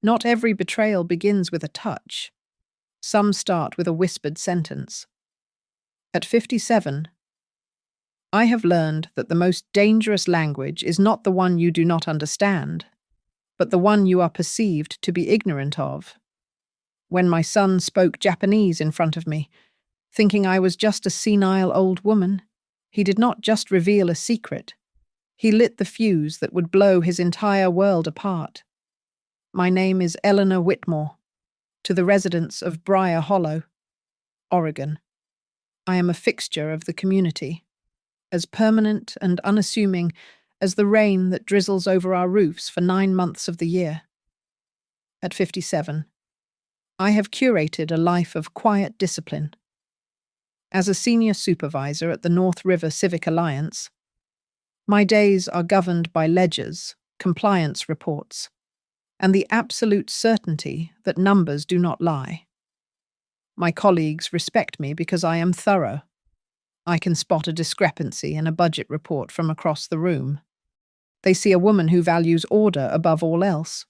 Not every betrayal begins with a touch. Some start with a whispered sentence. At 57, I have learned that the most dangerous language is not the one you do not understand, but the one you are perceived to be ignorant of. When my son spoke Japanese in front of me, thinking I was just a senile old woman, he did not just reveal a secret. He lit the fuse that would blow his entire world apart. My name is Eleanor Whitmore, to the residents of Briar Hollow, Oregon. I am a fixture of the community, as permanent and unassuming as the rain that drizzles over our roofs for 9 months of the year. At 57, I have curated a life of quiet discipline. As a senior supervisor at the North River Civic Alliance, my days are governed by ledgers, compliance reports, and the absolute certainty that numbers do not lie. My colleagues respect me because I am thorough. I can spot a discrepancy in a budget report from across the room. They see a woman who values order above all else,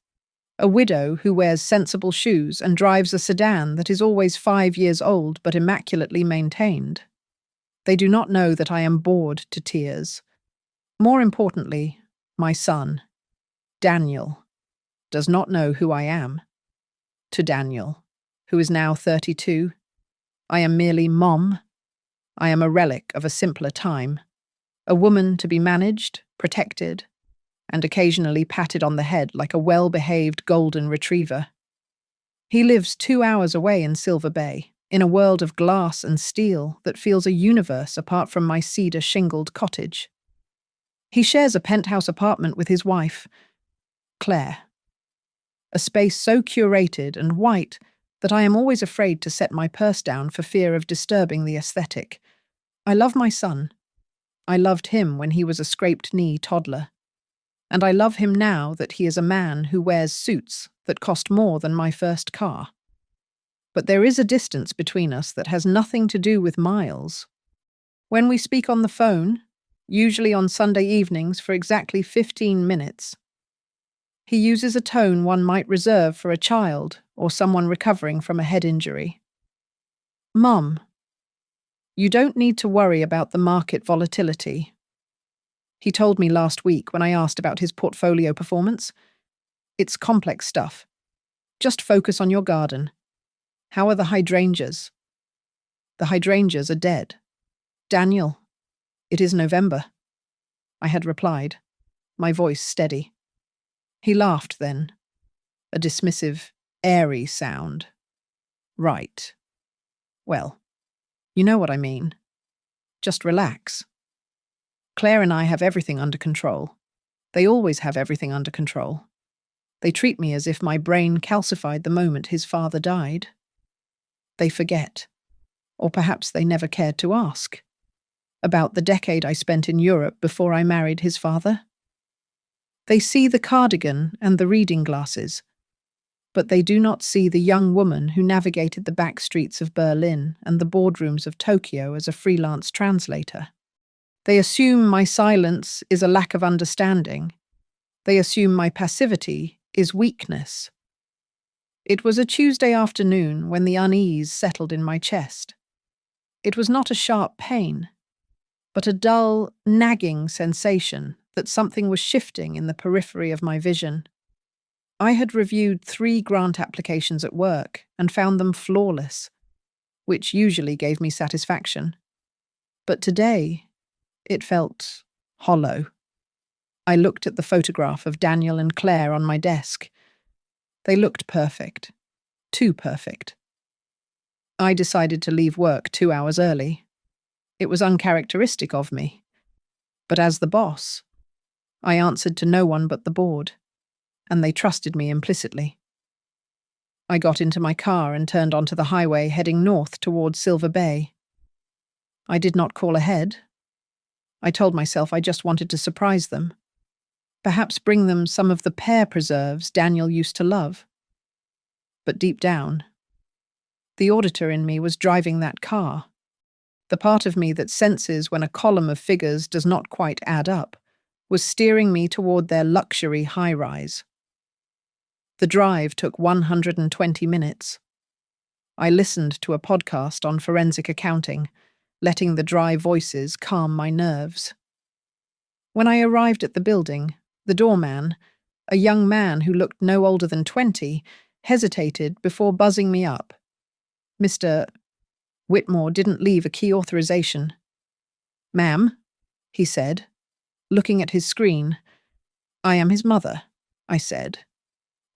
a widow who wears sensible shoes and drives a sedan that is always 5 years old but immaculately maintained. They do not know that I am bored to tears. More importantly, my son, Daniel, does not know who I am. To Daniel, who is now 32, I am merely Mom. I am a relic of a simpler time, a woman to be managed, protected, and occasionally patted on the head like a well-behaved golden retriever. He lives 2 hours away in Silver Bay, in a world of glass and steel that feels a universe apart from my cedar-shingled cottage. He shares a penthouse apartment with his wife, Claire. A space so curated and white that I am always afraid to set my purse down for fear of disturbing the aesthetic. I love my son. I loved him when he was a scraped-knee toddler. And I love him now that he is a man who wears suits that cost more than my first car. But there is a distance between us that has nothing to do with miles. When we speak on the phone, usually on Sunday evenings for exactly 15 minutes, he uses a tone one might reserve for a child or someone recovering from a head injury. Mum, you don't need to worry about the market volatility. He told me last week when I asked about his portfolio performance. It's complex stuff. Just focus on your garden. How are the hydrangeas? The hydrangeas are dead. Daniel, it is November. I had replied, my voice steady. He laughed then, a dismissive, airy sound. Right. Well, you know what I mean. Just relax. Claire and I have everything under control. They always have everything under control. They treat me as if my brain calcified the moment his father died. They forget, or perhaps they never cared to ask, about the decade I spent in Europe before I married his father. They see the cardigan and the reading glasses, but they do not see the young woman who navigated the back streets of Berlin and the boardrooms of Tokyo as a freelance translator. They assume my silence is a lack of understanding. They assume my passivity is weakness. It was a Tuesday afternoon when the unease settled in my chest. It was not a sharp pain, but a dull, nagging sensation that something was shifting in the periphery of my vision. I had reviewed 3 grant applications at work and found them flawless, which usually gave me satisfaction. But today, it felt hollow. I looked at the photograph of Daniel and Claire on my desk. They looked perfect. Too perfect. I decided to leave work 2 hours early. It was uncharacteristic of me. But as the boss, I answered to no one but the board, and they trusted me implicitly. I got into my car and turned onto the highway heading north towards Silver Bay. I did not call ahead. I told myself I just wanted to surprise them. Perhaps bring them some of the pear preserves Daniel used to love. But deep down, the auditor in me was driving that car. The part of me that senses when a column of figures does not quite add up was steering me toward their luxury high-rise. The drive took 120 minutes. I listened to a podcast on forensic accounting, letting the dry voices calm my nerves. When I arrived at the building, the doorman, a young man who looked no older than 20, hesitated before buzzing me up. Mr. Whitmore didn't leave a key authorization. "Ma'am," he said, looking at his screen. "I am his mother," I said,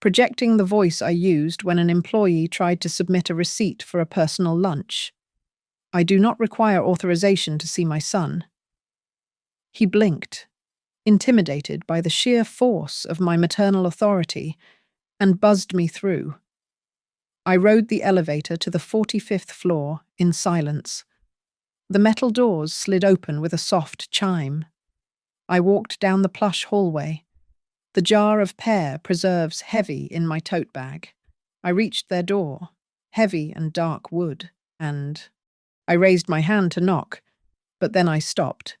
projecting the voice I used when an employee tried to submit a receipt for a personal lunch. "I do not require authorization to see my son." He blinked, intimidated by the sheer force of my maternal authority, and buzzed me through. I rode the elevator to the 45th floor in silence. The metal doors slid open with a soft chime. I walked down the plush hallway, the jar of pear preserves heavy in my tote bag. I reached their door, heavy and dark wood, and I raised my hand to knock, but then I stopped.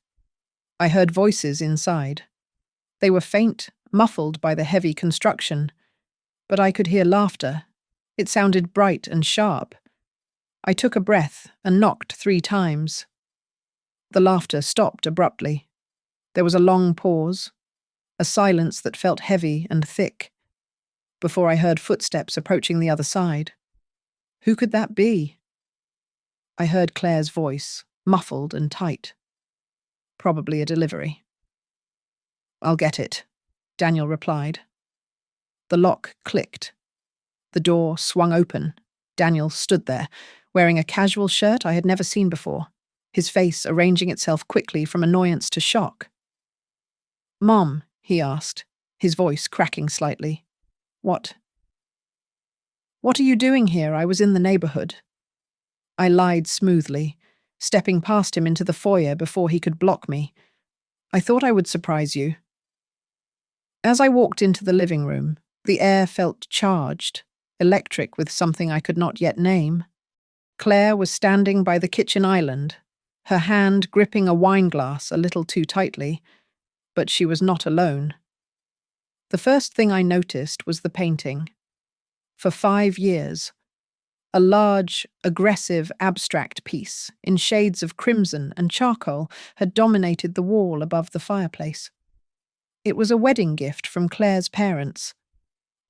I heard voices inside. They were faint, muffled by the heavy construction, but I could hear laughter. It sounded bright and sharp. I took a breath and knocked 3 times. The laughter stopped abruptly. There was a long pause, a silence that felt heavy and thick, before I heard footsteps approaching the other side. Who could that be? I heard Claire's voice, muffled and tight. Probably a delivery. "I'll get it," Daniel replied. The lock clicked. The door swung open. Daniel stood there, wearing a casual shirt I had never seen before, his face arranging itself quickly from annoyance to shock. "Mom," he asked, his voice cracking slightly. What are you doing here? I was in the neighborhood." I lied smoothly, stepping past him into the foyer before he could block me. "I thought I would surprise you." As I walked into the living room, the air felt charged, electric with something I could not yet name. Claire was standing by the kitchen island, her hand gripping a wineglass a little too tightly, but she was not alone. The first thing I noticed was the painting. For 5 years, a large, aggressive, abstract piece in shades of crimson and charcoal had dominated the wall above the fireplace. It was a wedding gift from Claire's parents,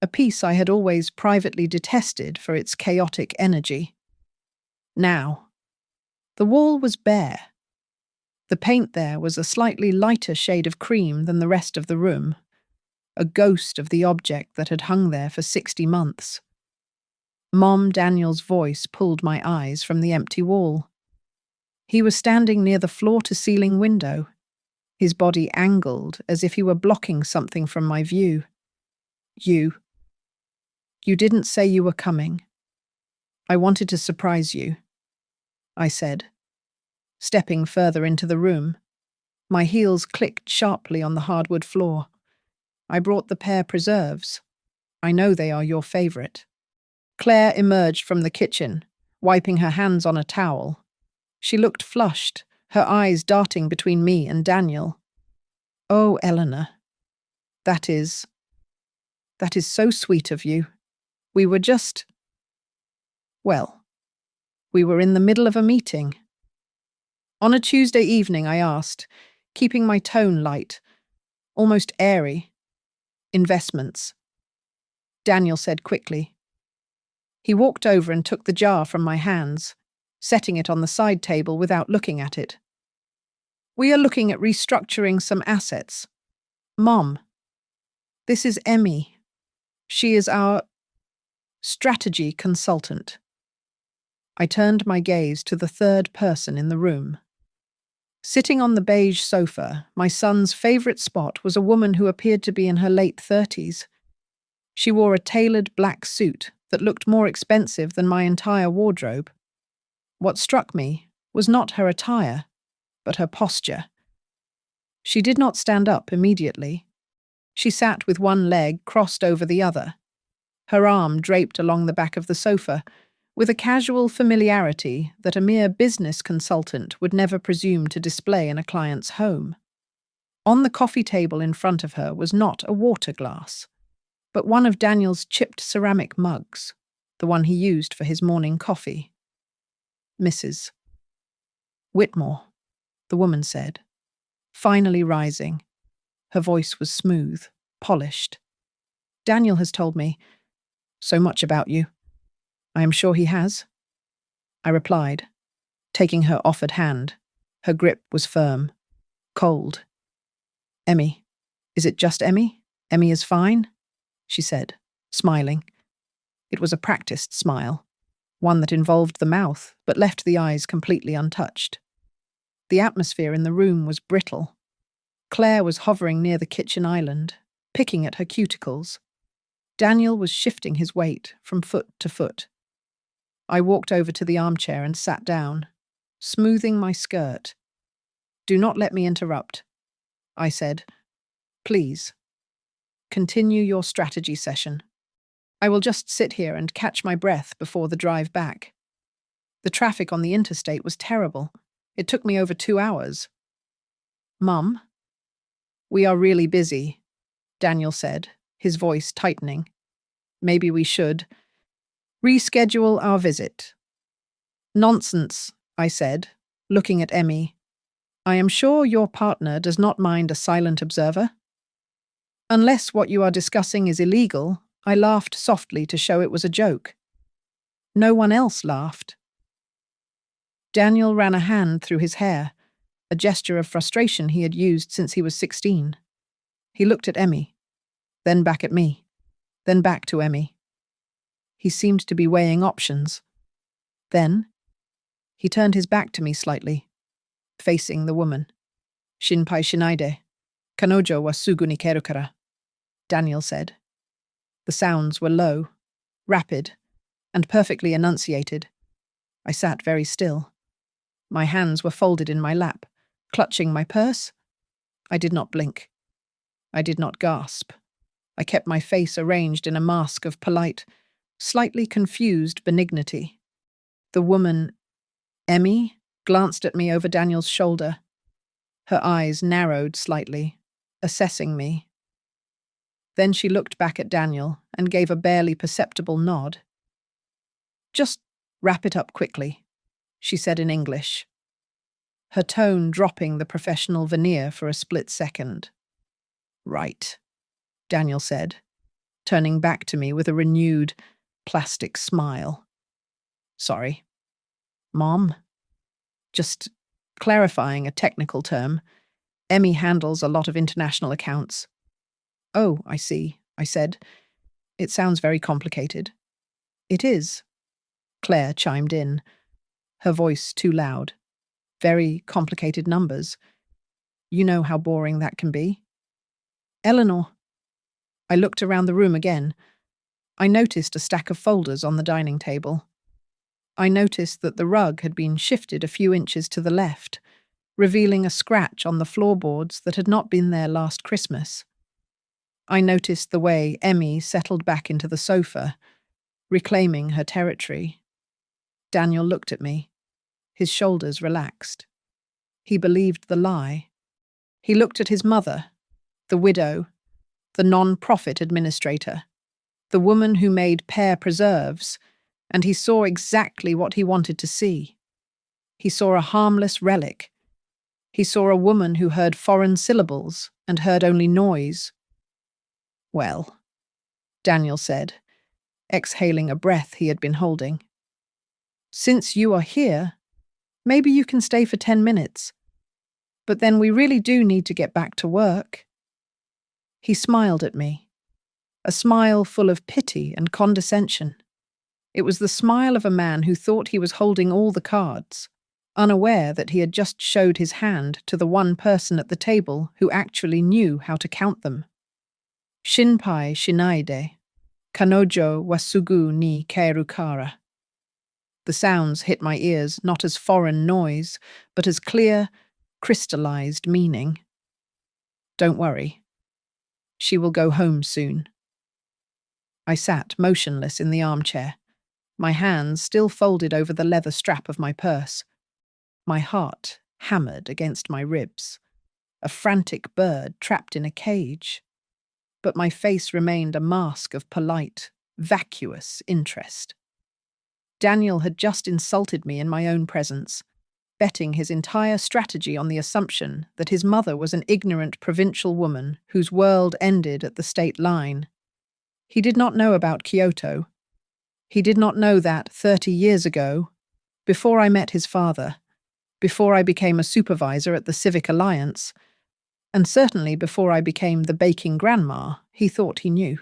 a piece I had always privately detested for its chaotic energy. Now, the wall was bare. The paint there was a slightly lighter shade of cream than the rest of the room, a ghost of the object that had hung there for 60 months. Mom Daniel's voice pulled my eyes from the empty wall. He was standing near the floor-to-ceiling window, his body angled as if he were blocking something from my view. You didn't say you were coming. I wanted to surprise you," I said, stepping further into the room. My heels clicked sharply on the hardwood floor. "I brought the pear preserves. I know they are your favorite." Claire emerged from the kitchen, wiping her hands on a towel. She looked flushed, her eyes darting between me and Daniel. "Oh, Eleanor, that is so sweet of you. We were just... well, we were in the middle of a meeting." On a Tuesday evening, I asked, keeping my tone light, almost airy. "Investments," Daniel said quickly. He walked over and took the jar from my hands, setting it on the side table without looking at it. "We are looking at restructuring some assets. Mom, this is Emmy. She is our strategy consultant." I turned my gaze to the third person in the room. Sitting on the beige sofa, my son's favorite spot was a woman who appeared to be in her late 30s. She wore a tailored black suit that looked more expensive than my entire wardrobe. What struck me was not her attire, but her posture. She did not stand up immediately. She sat with one leg crossed over the other, her arm draped along the back of the sofa, with a casual familiarity that a mere business consultant would never presume to display in a client's home. On the coffee table in front of her was not a water glass, but one of Daniel's chipped ceramic mugs, the one he used for his morning coffee. Mrs. Whitmore, the woman said, finally rising. Her voice was smooth, polished. Daniel has told me so much about you. I am sure he has, I replied, taking her offered hand. Her grip was firm, cold. Emmy, is it just Emmy? Emmy is fine, she said, smiling. It was a practiced smile, one that involved the mouth but left the eyes completely untouched. The atmosphere in the room was brittle. Claire was hovering near the kitchen island, picking at her cuticles. Daniel was shifting his weight from foot to foot. I walked over to the armchair and sat down, smoothing my skirt. Do not let me interrupt, I said. Please. Continue your strategy session. I will just sit here and catch my breath before the drive back. The traffic on the interstate was terrible. It took me over 2 hours. Mum? We are really busy, Daniel said, his voice tightening. Maybe we should reschedule our visit. Nonsense, I said, looking at Emmy. I am sure your partner does not mind a silent observer. Unless what you are discussing is illegal, I laughed softly to show it was a joke. No one else laughed. Daniel ran a hand through his hair, a gesture of frustration he had used since he was 16. He looked at Emmy, then back at me, then back to Emmy. He seemed to be weighing options. Then, he turned his back to me slightly, facing the woman. Shinpai shinaide. Kanojo wa sugu ni keru kara, Daniel said. The sounds were low, rapid, and perfectly enunciated. I sat very still. My hands were folded in my lap, clutching my purse. I did not blink. I did not gasp. I kept my face arranged in a mask of polite, slightly confused benignity. The woman, Emmy, glanced at me over Daniel's shoulder. Her eyes narrowed slightly, assessing me. Then she looked back at Daniel and gave a barely perceptible nod. Just wrap it up quickly, she said in English, her tone dropping the professional veneer for a split second. Right, Daniel said, turning back to me with a renewed, plastic smile. Sorry. Mom? Just clarifying a technical term. Emmy handles a lot of international accounts. Oh, I see, I said. It sounds very complicated. It is, Claire chimed in, her voice too loud. Very complicated numbers. You know how boring that can be. Eleanor. I looked around the room again. I noticed a stack of folders on the dining table. I noticed that the rug had been shifted a few inches to the left, revealing a scratch on the floorboards that had not been there last Christmas. I noticed the way Emmy settled back into the sofa, reclaiming her territory. Daniel looked at me. His shoulders relaxed. He believed the lie. He looked at his mother, the widow, the non-profit administrator, the woman who made pear preserves, and he saw exactly what he wanted to see. He saw a harmless relic. He saw a woman who heard foreign syllables and heard only noise. Well, Daniel said, exhaling a breath he had been holding. Since you are here, maybe you can stay for 10 minutes. But then we really do need to get back to work. He smiled at me, a smile full of pity and condescension. It was the smile of a man who thought he was holding all the cards, unaware that he had just showed his hand to the one person at the table who actually knew how to count them. Shinpai shinaide, kanojo wa sugu ni keru kara. The sounds hit my ears not as foreign noise, but as clear, crystallized meaning. Don't worry. She will go home soon. I sat motionless in the armchair, my hands still folded over the leather strap of my purse. My heart hammered against my ribs, a frantic bird trapped in a cage. but my face remained a mask of polite, vacuous interest. Daniel had just insulted me in my own presence, betting his entire strategy on the assumption that his mother was an ignorant provincial woman whose world ended at the state line. He did not know about Kyoto. He did not know that 30 years ago, before I met his father, before I became a supervisor at the Civic Alliance, and certainly before I became the baking grandma he thought he knew.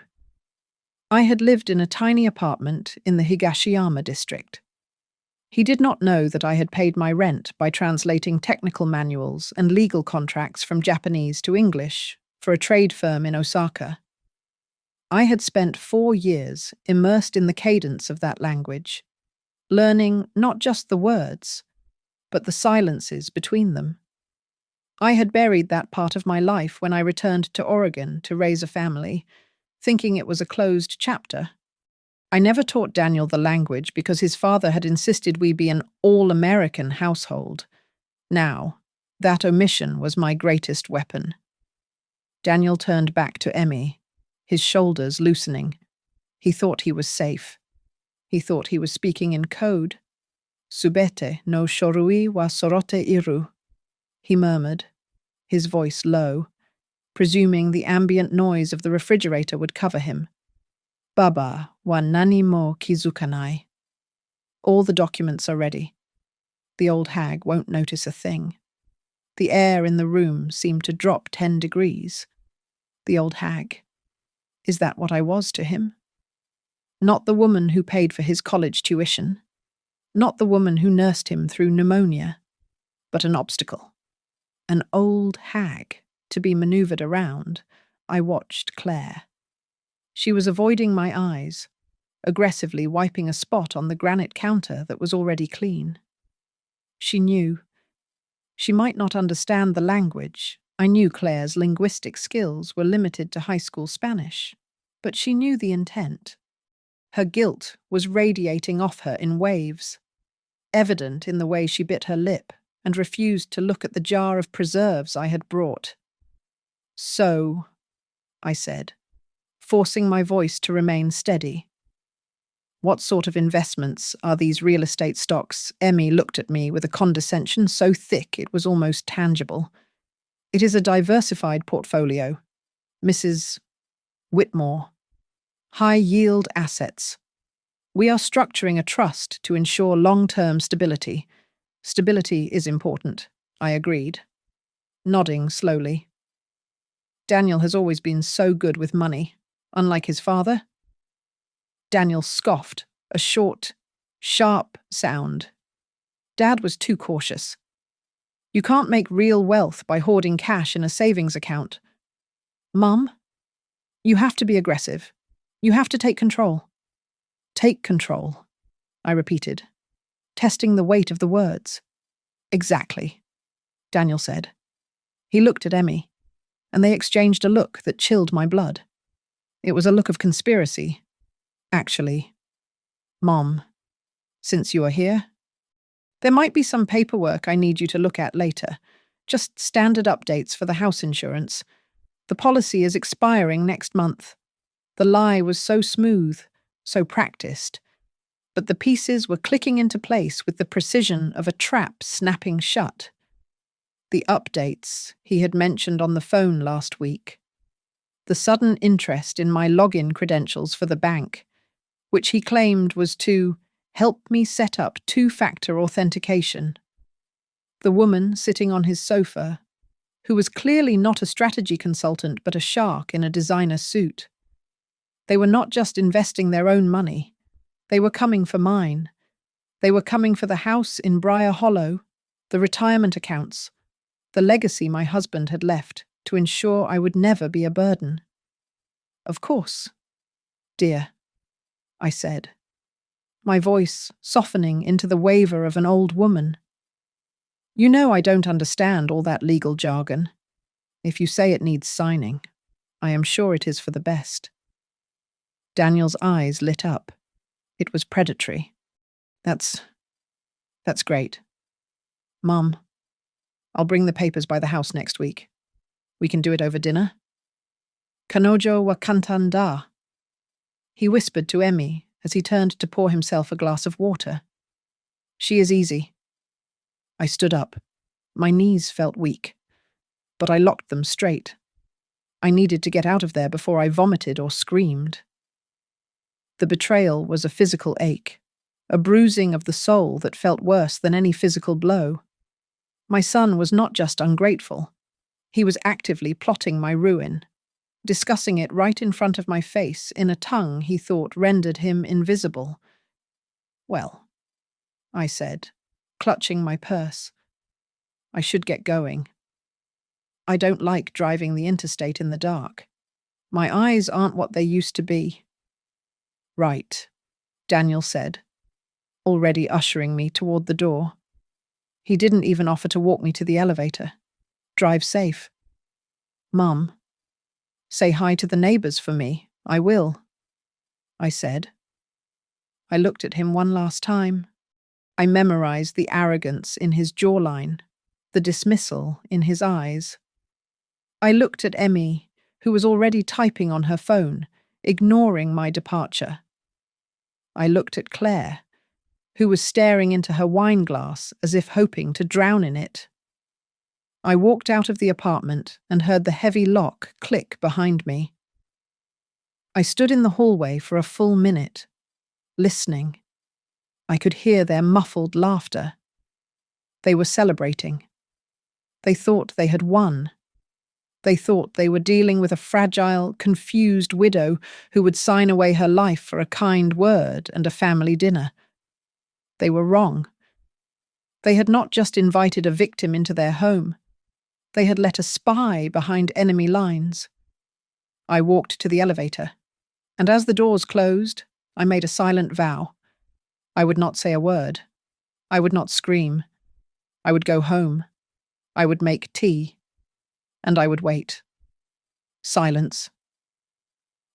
I had lived in a tiny apartment in the Higashiyama district. He did not know that I had paid my rent by translating technical manuals and legal contracts from Japanese to English for a trade firm in Osaka. I had spent 4 years immersed in the cadence of that language, learning not just the words, but the silences between them. I had buried that part of my life when I returned to Oregon to raise a family, thinking it was a closed chapter. I never taught Daniel the language because his father had insisted we be an all-American household. Now, that omission was my greatest weapon. Daniel turned back to Emmy, his shoulders loosening. He thought he was safe. He thought he was speaking in code. Subete no shorui wa sorote iru, he murmured, his voice low, presuming the ambient noise of the refrigerator would cover him. Baba wa nani mo kizukanai. All the documents are ready. The old hag won't notice a thing. The air in the room seemed to drop 10 degrees. The old hag. Is that what I was to him? Not the woman who paid for his college tuition. Not the woman who nursed him through pneumonia. But an obstacle. An old hag to be maneuvered around. I watched Claire. She was avoiding my eyes, aggressively wiping a spot on the granite counter that was already clean. She knew. She might not understand the language. I knew Claire's linguistic skills were limited to high school Spanish, but she knew the intent. Her guilt was radiating off her in waves, evident in the way she bit her lip and refused to look at the jar of preserves I had brought. So, I said, forcing my voice to remain steady. What sort of investments are these real estate stocks? Emmy looked at me with a condescension so thick it was almost tangible. It is a diversified portfolio, Mrs. Whitmore. High-yield assets. We are structuring a trust to ensure long-term stability. Stability is important, I agreed, nodding slowly. Daniel has always been so good with money, unlike his father. Daniel scoffed, a short, sharp sound. Dad was too cautious. You can't make real wealth by hoarding cash in a savings account. Mum, you have to be aggressive. You have to take control. Take control, I repeated, testing the weight of the words. Exactly, Daniel said. He looked at Emmy, and they exchanged a look that chilled my blood. It was a look of conspiracy. Actually, Mom, since you are here, there might be some paperwork I need you to look at later. Just standard updates for the house insurance. The policy is expiring next month. The lie was so smooth, so practiced, but the pieces were clicking into place with the precision of a trap snapping shut. The updates he had mentioned on the phone last week. The sudden interest in my login credentials for the bank, which he claimed was to help me set up two-factor authentication. The woman sitting on his sofa, who was clearly not a strategy consultant but a shark in a designer suit. They were not just investing their own money. They were coming for mine. They were coming for the house in Briar Hollow, the retirement accounts, the legacy my husband had left to ensure I would never be a burden. Of course, dear, I said, my voice softening into the waver of an old woman. You know I don't understand all that legal jargon. If you say it needs signing, I am sure it is for the best. Daniel's eyes lit up. It was predatory. That's great. Mum, I'll bring the papers by the house next week. We can do it over dinner? Kanojo wa kantanda. He whispered to Emmy as he turned to pour himself a glass of water. She is easy. I stood up. My knees felt weak, but I locked them straight. I needed to get out of there before I vomited or screamed. The betrayal was a physical ache, a bruising of the soul that felt worse than any physical blow. My son was not just ungrateful. He was actively plotting my ruin, discussing it right in front of my face in a tongue he thought rendered him invisible. Well, I said, clutching my purse. I should get going. I don't like driving the interstate in the dark. My eyes aren't what they used to be. Right, Daniel said, already ushering me toward the door. He didn't even offer to walk me to the elevator. Drive safe. Mum, say hi to the neighbors for me. I will, I said. I looked at him one last time. I memorized the arrogance in his jawline, the dismissal in his eyes. I looked at Emmy, who was already typing on her phone, ignoring my departure. I looked at Claire, who was staring into her wine glass as if hoping to drown in it. I walked out of the apartment and heard the heavy lock click behind me. I stood in the hallway for a full minute, listening. I could hear their muffled laughter. They were celebrating. They thought they had won. They thought they were dealing with a fragile, confused widow who would sign away her life for a kind word and a family dinner. They were wrong. They had not just invited a victim into their home. They had let a spy behind enemy lines. I walked to the elevator, and as the doors closed, I made a silent vow. I would not say a word. I would not scream. I would go home. I would make tea. And I would wait. Silence.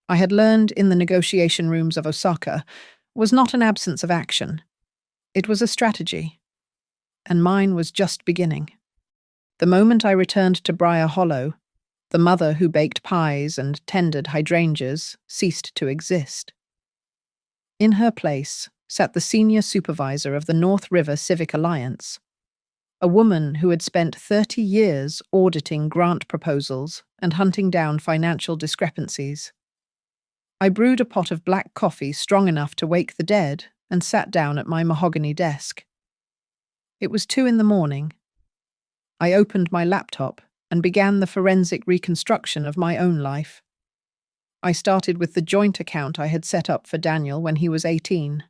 I had learned in the negotiation rooms of Osaka was not an absence of action. It was a strategy. And mine was just beginning. The moment I returned to Briar Hollow, the mother who baked pies and tended hydrangeas ceased to exist. In her place sat the senior supervisor of the North River Civic Alliance, a woman who had spent 30 years auditing grant proposals and hunting down financial discrepancies. I brewed a pot of black coffee strong enough to wake the dead and sat down at my mahogany desk. It was 2 a.m. I opened my laptop and began the forensic reconstruction of my own life. I started with the joint account I had set up for Daniel when he was 18,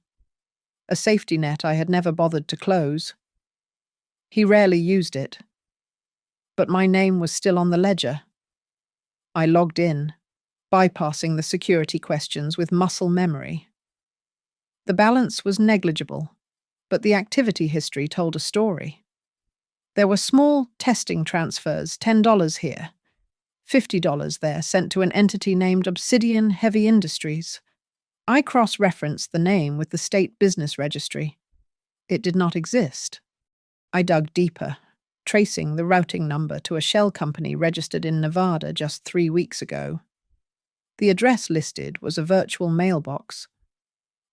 a safety net I had never bothered to close. He rarely used it, but my name was still on the ledger. I logged in, bypassing the security questions with muscle memory. The balance was negligible, but the activity history told a story. There were small testing transfers, $10 here, $50 there, sent to an entity named Obsidian Heavy Industries. I cross-referenced the name with the state business registry. It did not exist. I dug deeper, tracing the routing number to a shell company registered in Nevada just 3 weeks ago. The address listed was a virtual mailbox.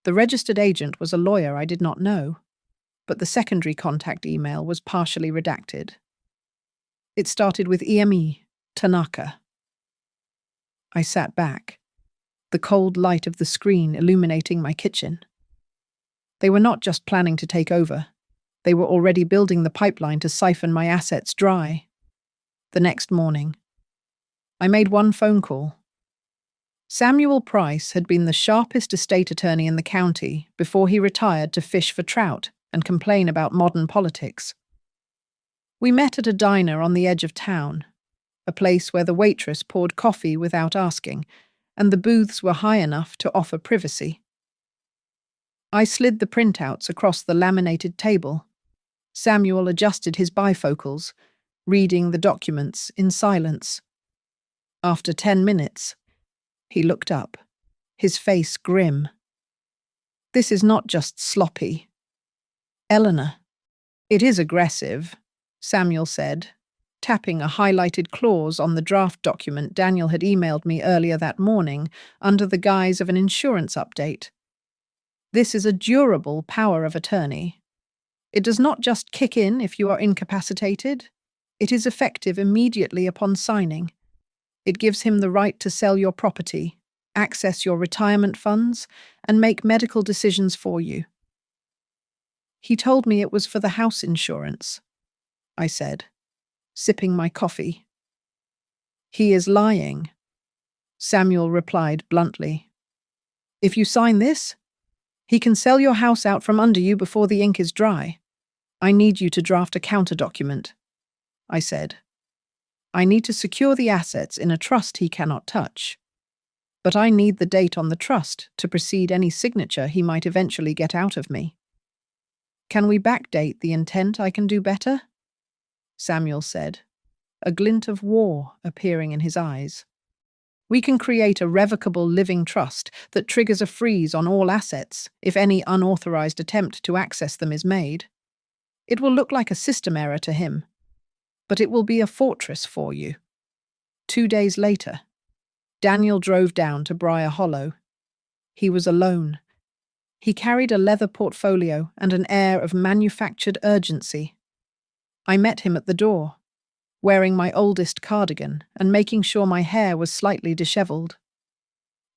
The registered agent was a lawyer I did not know, but the secondary contact email was partially redacted. It started with EME, Tanaka. I sat back, the cold light of the screen illuminating my kitchen. They were not just planning to take over. They were already building the pipeline to siphon my assets dry. The next morning, I made one phone call. Samuel Price had been the sharpest estate attorney in the county before he retired to fish for trout and complain about modern politics. We met at a diner on the edge of town, a place where the waitress poured coffee without asking, and the booths were high enough to offer privacy. I slid the printouts across the laminated table. Samuel adjusted his bifocals, reading the documents in silence. After 10 minutes, he looked up, his face grim. "This is not just sloppy. Eleanor, it is aggressive," Samuel said, tapping a highlighted clause on the draft document Daniel had emailed me earlier that morning under the guise of an insurance update. This is a durable power of attorney. It does not just kick in if you are incapacitated. It is effective immediately upon signing. It gives him the right to sell your property, access your retirement funds, and make medical decisions for you. He told me it was for the house insurance, I said, sipping my coffee. He is lying, Samuel replied bluntly. If you sign this, he can sell your house out from under you before the ink is dry. I need you to draft a counter-document, I said. I need to secure the assets in a trust he cannot touch. But I need the date on the trust to precede any signature he might eventually get out of me. Can we backdate the intent I can do better? Samuel said, a glint of war appearing in his eyes. We can create a revocable living trust that triggers a freeze on all assets if any unauthorized attempt to access them is made. It will look like a system error to him, but it will be a fortress for you. 2 days later, Daniel drove down to Briar Hollow. He was alone. He carried a leather portfolio and an air of manufactured urgency. I met him at the door, wearing my oldest cardigan and making sure my hair was slightly disheveled.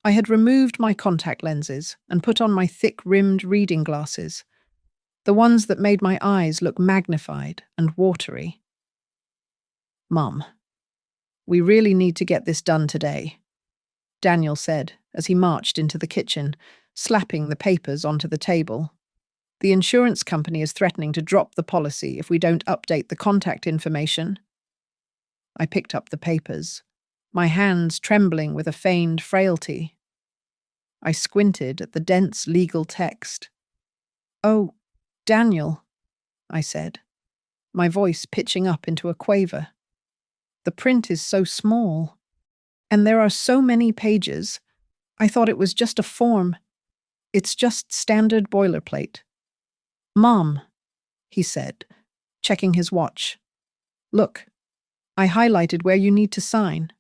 I had removed my contact lenses and put on my thick-rimmed reading glasses, the ones that made my eyes look magnified and watery. Mum, we really need to get this done today, Daniel said as he marched into the kitchen, slapping the papers onto the table. The insurance company is threatening to drop the policy if we don't update the contact information. I picked up the papers, my hands trembling with a feigned frailty. I squinted at the dense legal text. Oh, Daniel, I said, my voice pitching up into a quaver. The print is so small, and there are so many pages. I thought it was just a form. It's just standard boilerplate. Mom, he said, checking his watch. Look, I highlighted where you need to sign.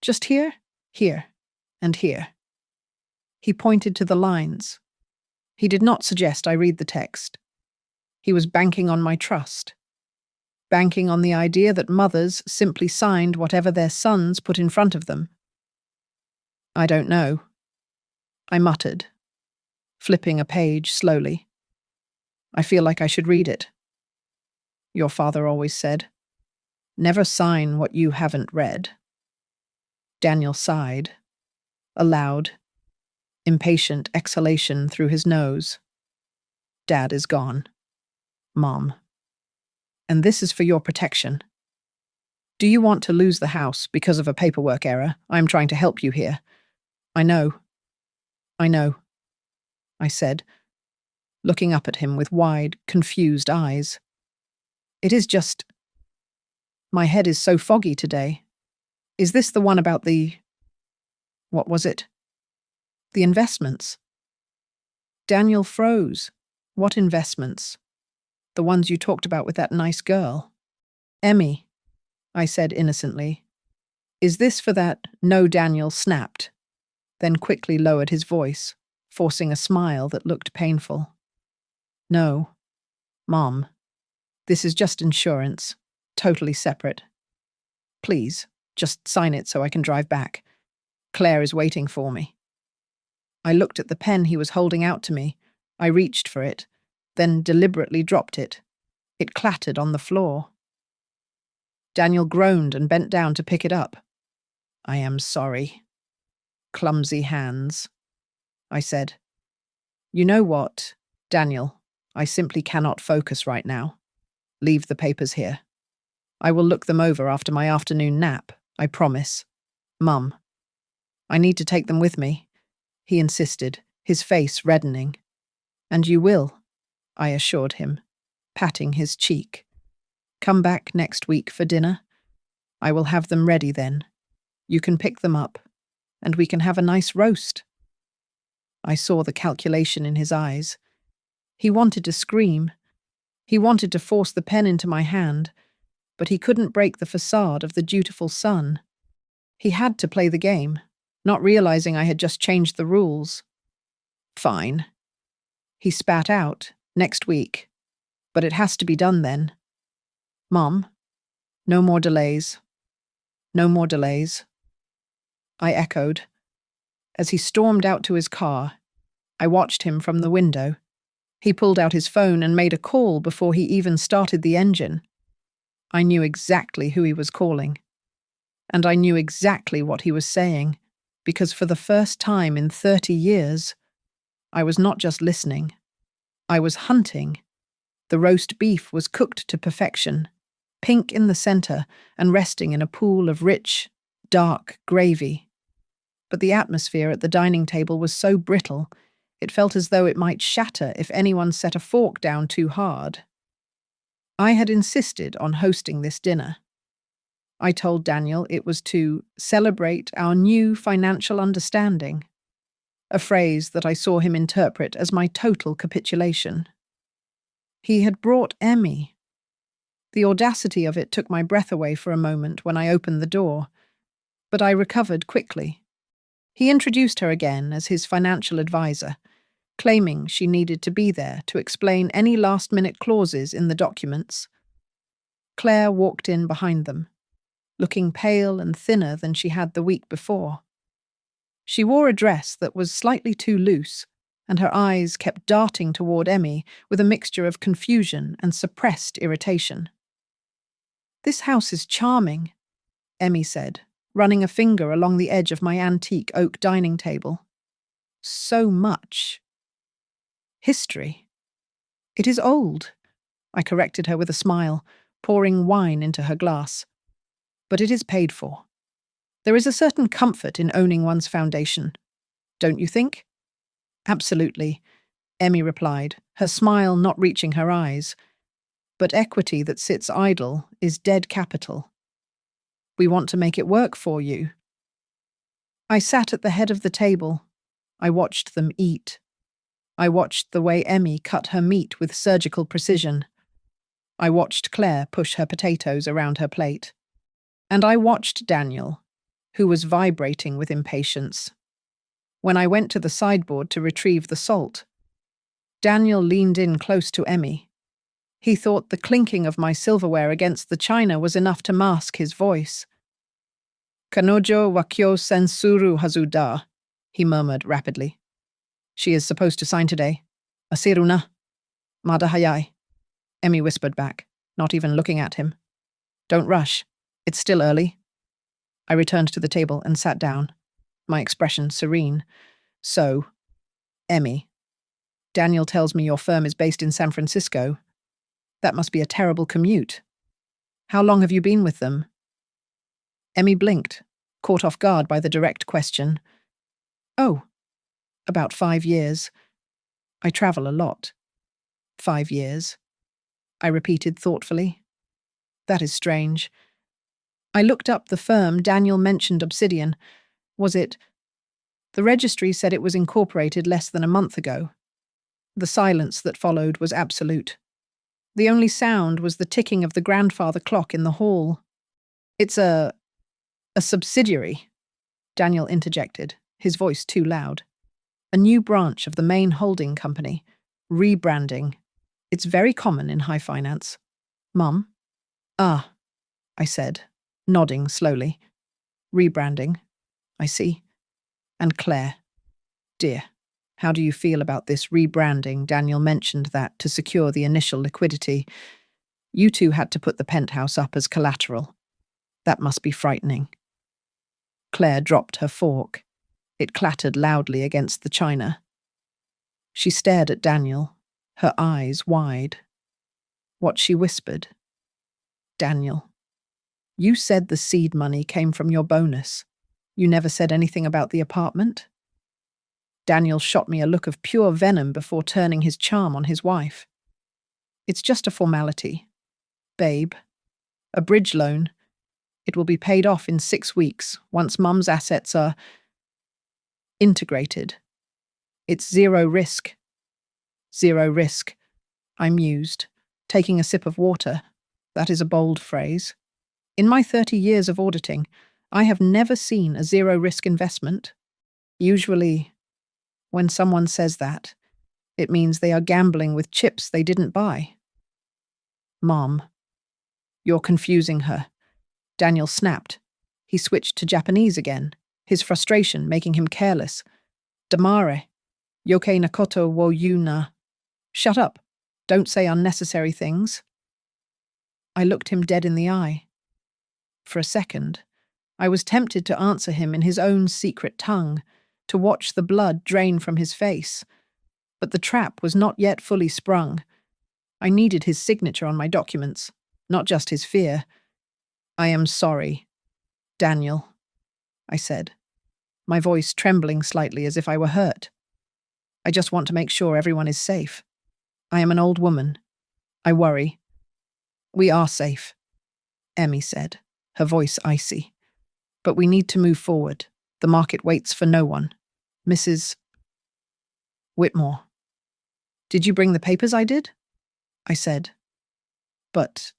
Just here, here, and here. He pointed to the lines. He did not suggest I read the text. He was banking on my trust. Banking on the idea that mothers simply signed whatever their sons put in front of them. I don't know, I muttered, flipping a page slowly. I feel like I should read it. Your father always said, never sign what you haven't read. Daniel sighed, a loud, impatient exhalation through his nose. Dad is gone. Mom. And this is for your protection. Do you want to lose the house because of a paperwork error? I'm trying to help you here. I know, I said, looking up at him with wide, confused eyes. It is just... My head is so foggy today. Is this the one about the... What was it? The investments. Daniel froze. What investments? The ones you talked about with that nice girl. Emmy, I said innocently. Is this for that? No, Daniel snapped, then quickly lowered his voice, forcing a smile that looked painful. No, Mom. This is just insurance, totally separate. Please, just sign it so I can drive back. Claire is waiting for me. I looked at the pen he was holding out to me. I reached for it, then deliberately dropped it. It clattered on the floor. Daniel groaned and bent down to pick it up. I am sorry. Clumsy hands, I said. You know what, Daniel, I simply cannot focus right now. Leave the papers here. I will look them over after my afternoon nap, I promise. Mum. I need to take them with me, he insisted, his face reddening. And you will, I assured him, patting his cheek. Come back next week for dinner. I will have them ready then. You can pick them up, and we can have a nice roast. I saw the calculation in his eyes. He wanted to scream. He wanted to force the pen into my hand, but he couldn't break the facade of the dutiful son. He had to play the game, not realizing I had just changed the rules. Fine. He spat out, next week. But it has to be done then. Mom, no more delays. No more delays. I echoed. As he stormed out to his car, I watched him from the window. He pulled out his phone and made a call before he even started the engine. I knew exactly who he was calling. And I knew exactly what he was saying, because for the first time in 30 years, I was not just listening. I was hunting. The roast beef was cooked to perfection, pink in the center and resting in a pool of rich, dark gravy. But the atmosphere at the dining table was so brittle, it felt as though it might shatter if anyone set a fork down too hard. I had insisted on hosting this dinner. I told Daniel it was to celebrate our new financial understanding, a phrase that I saw him interpret as my total capitulation. He had brought Emmy. The audacity of it took my breath away for a moment when I opened the door, but I recovered quickly. He introduced her again as his financial advisor, claiming she needed to be there to explain any last-minute clauses in the documents. Claire walked in behind them, looking pale and thinner than she had the week before. She wore a dress that was slightly too loose, and her eyes kept darting toward Emmy with a mixture of confusion and suppressed irritation. "This house is charming," Emmy said, running a finger along the edge of my antique oak dining table. "So much history." "It is old," I corrected her with a smile, pouring wine into her glass. "But it is paid for. There is a certain comfort in owning one's foundation, don't you think?" "Absolutely," Emmy replied, her smile not reaching her eyes. "But equity that sits idle is dead capital. We want to make it work for you." I sat at the head of the table. I watched them eat. I watched the way Emmy cut her meat with surgical precision. I watched Claire push her potatoes around her plate. And I watched Daniel, who was vibrating with impatience. When I went to the sideboard to retrieve the salt, Daniel leaned in close to Emmy. He thought the clinking of my silverware against the china was enough to mask his voice. "Kanojo wa kyo sensuru hazuda," he murmured rapidly. "She is supposed to sign today. Asiruna. Mada hayai," Emmy whispered back, not even looking at him. "Don't rush. It's still early." I returned to the table and sat down, my expression serene. "So, Emmy, Daniel tells me your firm is based in San Francisco. That must be a terrible commute. How long have you been with them?" Emmy blinked, caught off guard by the direct question. "Oh, about 5 years. I travel a lot." "5 years," I repeated thoughtfully. "That is strange." I looked up the firm Daniel mentioned, Obsidian. Was it? The registry said it was incorporated less than a month ago. The silence that followed was absolute. The only sound was the ticking of the grandfather clock in the hall. "It's a subsidiary," Daniel interjected, his voice too loud. "A new branch of the main holding company. Rebranding. It's very common in high finance." "Mum?" "Ah," I said, nodding slowly. "Rebranding. I see. And Claire. Dear, how do you feel about this rebranding? Daniel mentioned that to secure the initial liquidity. You two had to put the penthouse up as collateral. That must be frightening." Claire dropped her fork. It clattered loudly against the china. She stared at Daniel, her eyes wide. What she whispered. "Daniel, you said the seed money came from your bonus. You never said anything about the apartment?" Daniel shot me a look of pure venom before turning his charm on his wife. "It's just a formality. Babe. A bridge loan. It will be paid off in 6 weeks, once Mum's assets are integrated. It's zero risk." "Zero risk," I mused, taking a sip of water. That is a bold phrase. In my 30 years of auditing, I have never seen a zero-risk investment. Usually, when someone says that, it means they are gambling with chips they didn't buy. Mom, you're confusing her. Daniel snapped. He switched to Japanese again, his frustration making him careless. Damare, yoke nakoto wo yu na. Shut up. Don't say unnecessary things. I looked him dead in the eye. For a second, I was tempted to answer him in his own secret tongue, to watch the blood drain from his face. But the trap was not yet fully sprung. I needed his signature on my documents, not just his fear. I am sorry, Daniel, I said, my voice trembling slightly as if I were hurt. I just want to make sure everyone is safe. I am an old woman. I worry. We are safe, Emmy said, her voice icy. But we need to move forward. The market waits for no one. Mrs. Whitmore. Did you bring the papers I did? I said. But,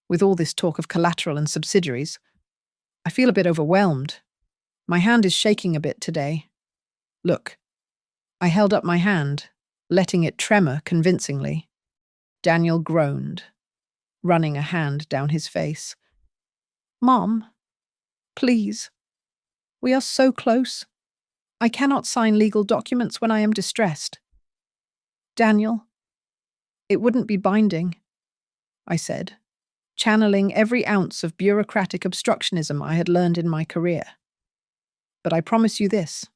with all this talk of collateral and subsidiaries, I feel a bit overwhelmed. My hand is shaking a bit today. Look. I held up my hand, letting it tremor convincingly. Daniel groaned, running a hand down his face. Mom, please. We are so close. I cannot sign legal documents when I am distressed. Daniel, it wouldn't be binding, I said, channeling every ounce of bureaucratic obstructionism I had learned in my career. But I promise you this.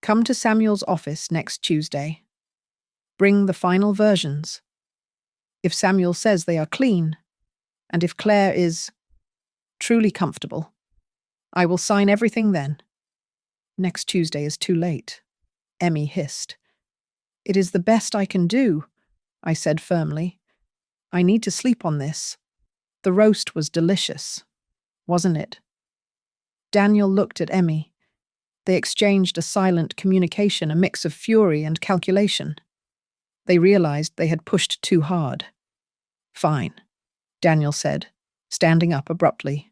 Come to Samuel's office next Tuesday. Bring the final versions. If Samuel says they are clean, and if Claire is truly comfortable, I will sign everything then. Next Tuesday is too late, Emmy hissed. It is the best I can do, I said firmly. I need to sleep on this. The roast was delicious, wasn't it? Daniel looked at Emmy. They exchanged a silent communication, a mix of fury and calculation. They realized they had pushed too hard. Fine, Daniel said, standing up abruptly.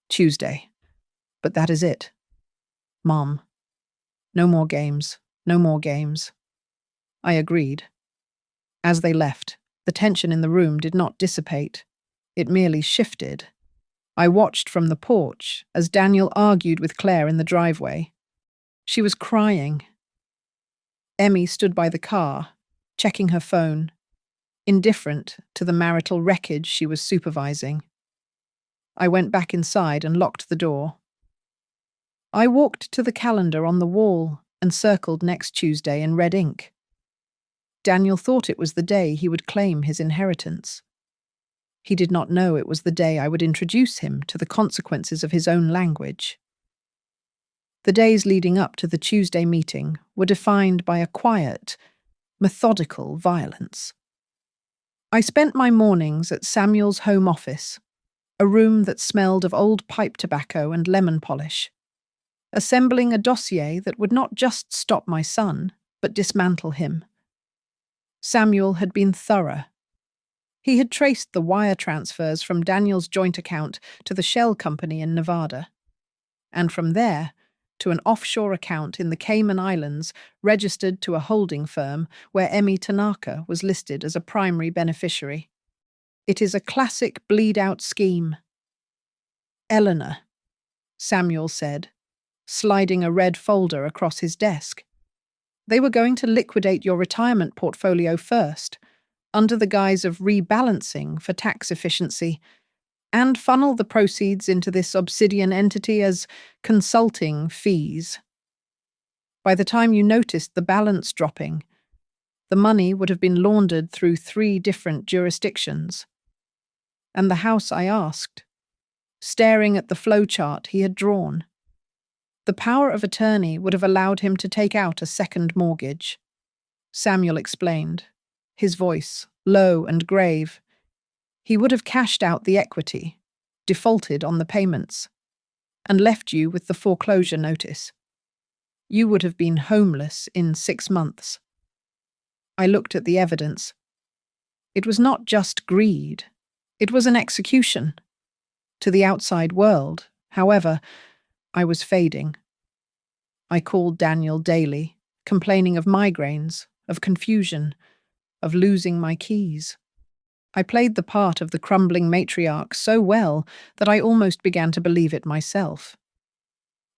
Tuesday. But that is it. Mom. No more games. No more games. I agreed. As they left, the tension in the room did not dissipate. It merely shifted. I watched from the porch as Daniel argued with Claire in the driveway. She was crying. Emmy stood by the car, checking her phone, indifferent to the marital wreckage she was supervising. I went back inside and locked the door. I walked to the calendar on the wall and circled next Tuesday in red ink. Daniel thought it was the day he would claim his inheritance. He did not know it was the day I would introduce him to the consequences of his own language. The days leading up to the Tuesday meeting were defined by a quiet, methodical violence. I spent my mornings at Samuel's home office, a room that smelled of old pipe tobacco and lemon polish, assembling a dossier that would not just stop my son, but dismantle him. Samuel had been thorough. He had traced the wire transfers from Daniel's joint account to the shell company in Nevada, and from there to an offshore account in the Cayman Islands registered to a holding firm where Emmy Tanaka was listed as a primary beneficiary. It is a classic bleed-out scheme. Eleanor, Samuel said, sliding a red folder across his desk. They were going to liquidate your retirement portfolio first, under the guise of rebalancing for tax efficiency, and funnel the proceeds into this obsidian entity as consulting fees. By the time you noticed the balance dropping, the money would have been laundered through 3 different jurisdictions. And the house, I asked, staring at the flowchart he had drawn. The power of attorney would have allowed him to take out a second mortgage. Samuel explained, his voice low and grave. He would have cashed out the equity, defaulted on the payments, and left you with the foreclosure notice. You would have been homeless in 6 months. I looked at the evidence. It was not just greed. It was an execution. To the outside world, however, I was fading. I called Daniel daily, complaining of migraines, of confusion, of losing my keys. I played the part of the crumbling matriarch so well that I almost began to believe it myself.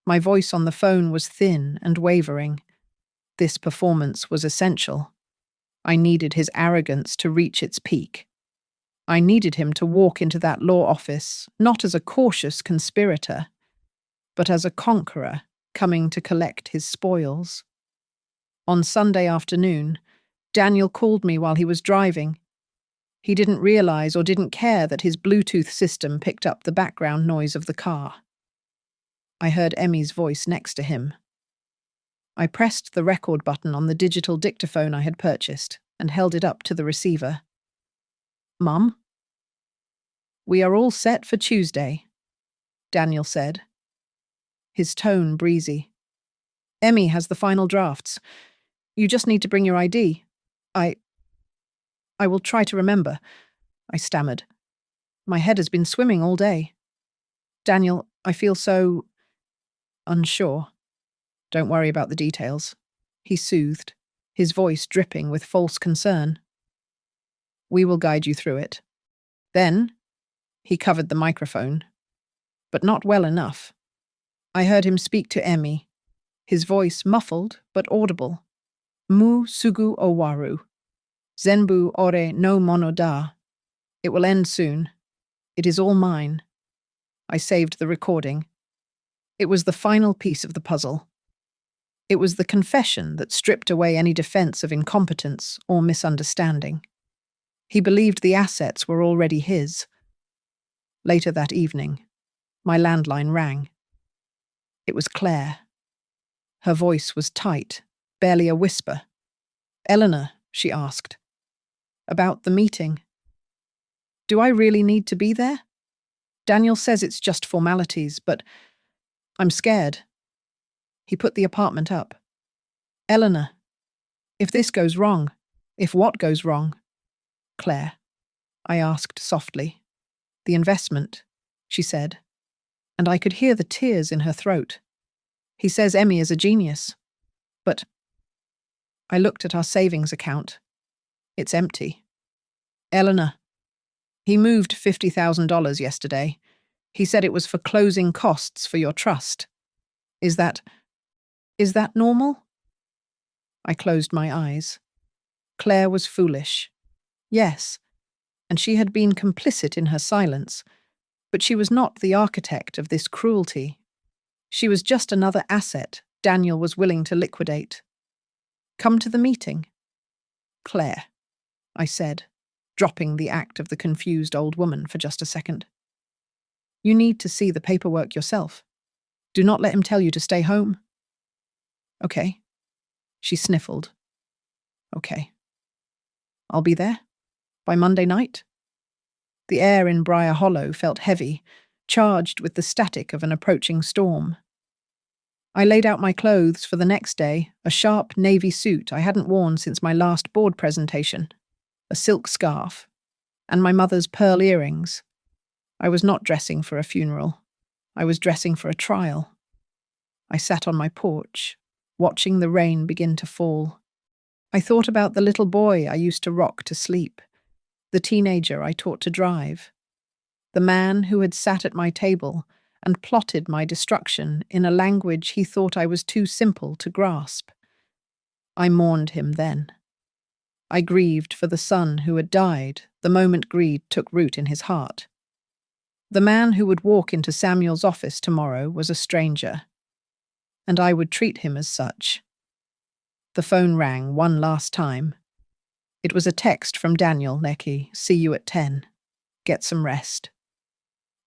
My voice on the phone was thin and wavering. This performance was essential. I needed his arrogance to reach its peak. I needed him to walk into that law office not as a cautious conspirator, but as a conqueror coming to collect his spoils. On Sunday afternoon, Daniel called me while he was driving. He didn't realize or didn't care that his Bluetooth system picked up the background noise of the car. I heard Emmy's voice next to him. I pressed the record button on the digital dictaphone I had purchased and held it up to the receiver. "Mum?" "We are all set for Tuesday," Daniel said, his tone breezy. "Emmy has the final drafts. You just need to bring your ID. I will try to remember," I stammered. My head has been swimming all day. "Daniel, I feel so unsure." "Don't worry about the details," he soothed, his voice dripping with false concern. "We will guide you through it." Then, he covered the microphone, but not well enough. I heard him speak to Emmy, his voice muffled but audible. "Mu sugu owaru. Zenbu ore no mono da. It will end soon. It is all mine." I saved the recording. It was the final piece of the puzzle. It was the confession that stripped away any defense of incompetence or misunderstanding. He believed the assets were already his. Later that evening, my landline rang. It was Claire. Her voice was tight, barely a whisper. "Eleanor," she asked. "About the meeting. Do I really need to be there? Daniel says it's just formalities, but I'm scared." He put the apartment up. "Eleanor, if this goes wrong, if what goes wrong?" "Claire," I asked softly. "The investment," she said, and I could hear the tears in her throat. "He says Emmy is a genius, but—" I looked at our savings account. It's empty. "Eleanor, he moved $50,000 yesterday. He said it was for closing costs for your trust. Is that normal?" I closed my eyes. Claire was foolish. Yes, and she had been complicit in her silence, but she was not the architect of this cruelty. She was just another asset Daniel was willing to liquidate. "Come to the meeting." "Claire," I said, dropping the act of the confused old woman for just a second. "You need to see the paperwork yourself. Do not let him tell you to stay home." "Okay." She sniffled. "Okay. I'll be there? By Monday night?" The air in Briar Hollow felt heavy, charged with the static of an approaching storm. I laid out my clothes for the next day, a sharp navy suit I hadn't worn since my last board presentation, a silk scarf, and my mother's pearl earrings. I was not dressing for a funeral. I was dressing for a trial. I sat on my porch, watching the rain begin to fall. I thought about the little boy I used to rock to sleep, the teenager I taught to drive, the man who had sat at my table and plotted my destruction in a language he thought I was too simple to grasp. I mourned him then. I grieved for the son who had died the moment greed took root in his heart. The man who would walk into Samuel's office tomorrow was a stranger, and I would treat him as such. The phone rang one last time. It was a text from Daniel, "Neki, see you at 10. Get some rest."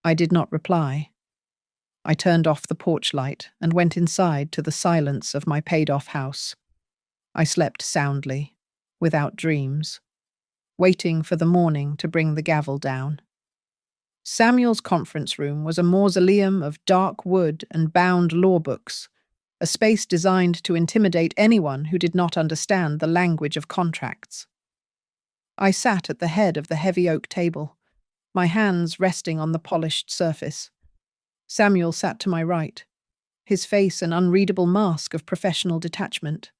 I did not reply. I turned off the porch light and went inside to the silence of my paid-off house. I slept soundly, without dreams, waiting for the morning to bring the gavel down. Samuel's conference room was a mausoleum of dark wood and bound law books, a space designed to intimidate anyone who did not understand the language of contracts. I sat at the head of the heavy oak table, my hands resting on the polished surface. Samuel sat to my right, his face an unreadable mask of professional detachment.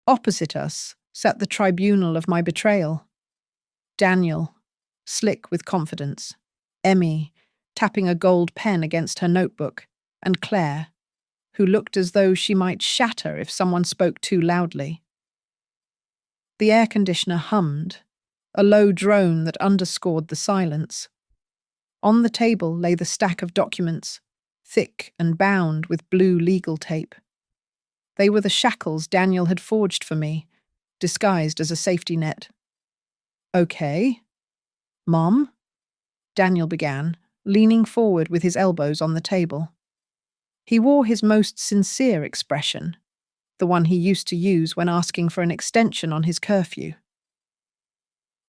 Opposite us sat the tribunal of my betrayal. Daniel, slick with confidence. Emmy, tapping a gold pen against her notebook. And Claire, who looked as though she might shatter if someone spoke too loudly. The air conditioner hummed, a low drone that underscored the silence. On the table lay the stack of documents, thick and bound with blue legal tape. They were the shackles Daniel had forged for me, disguised as a safety net. "Okay. Mom?" Daniel began, leaning forward with his elbows on the table. He wore his most sincere expression, the one he used to use when asking for an extension on his curfew.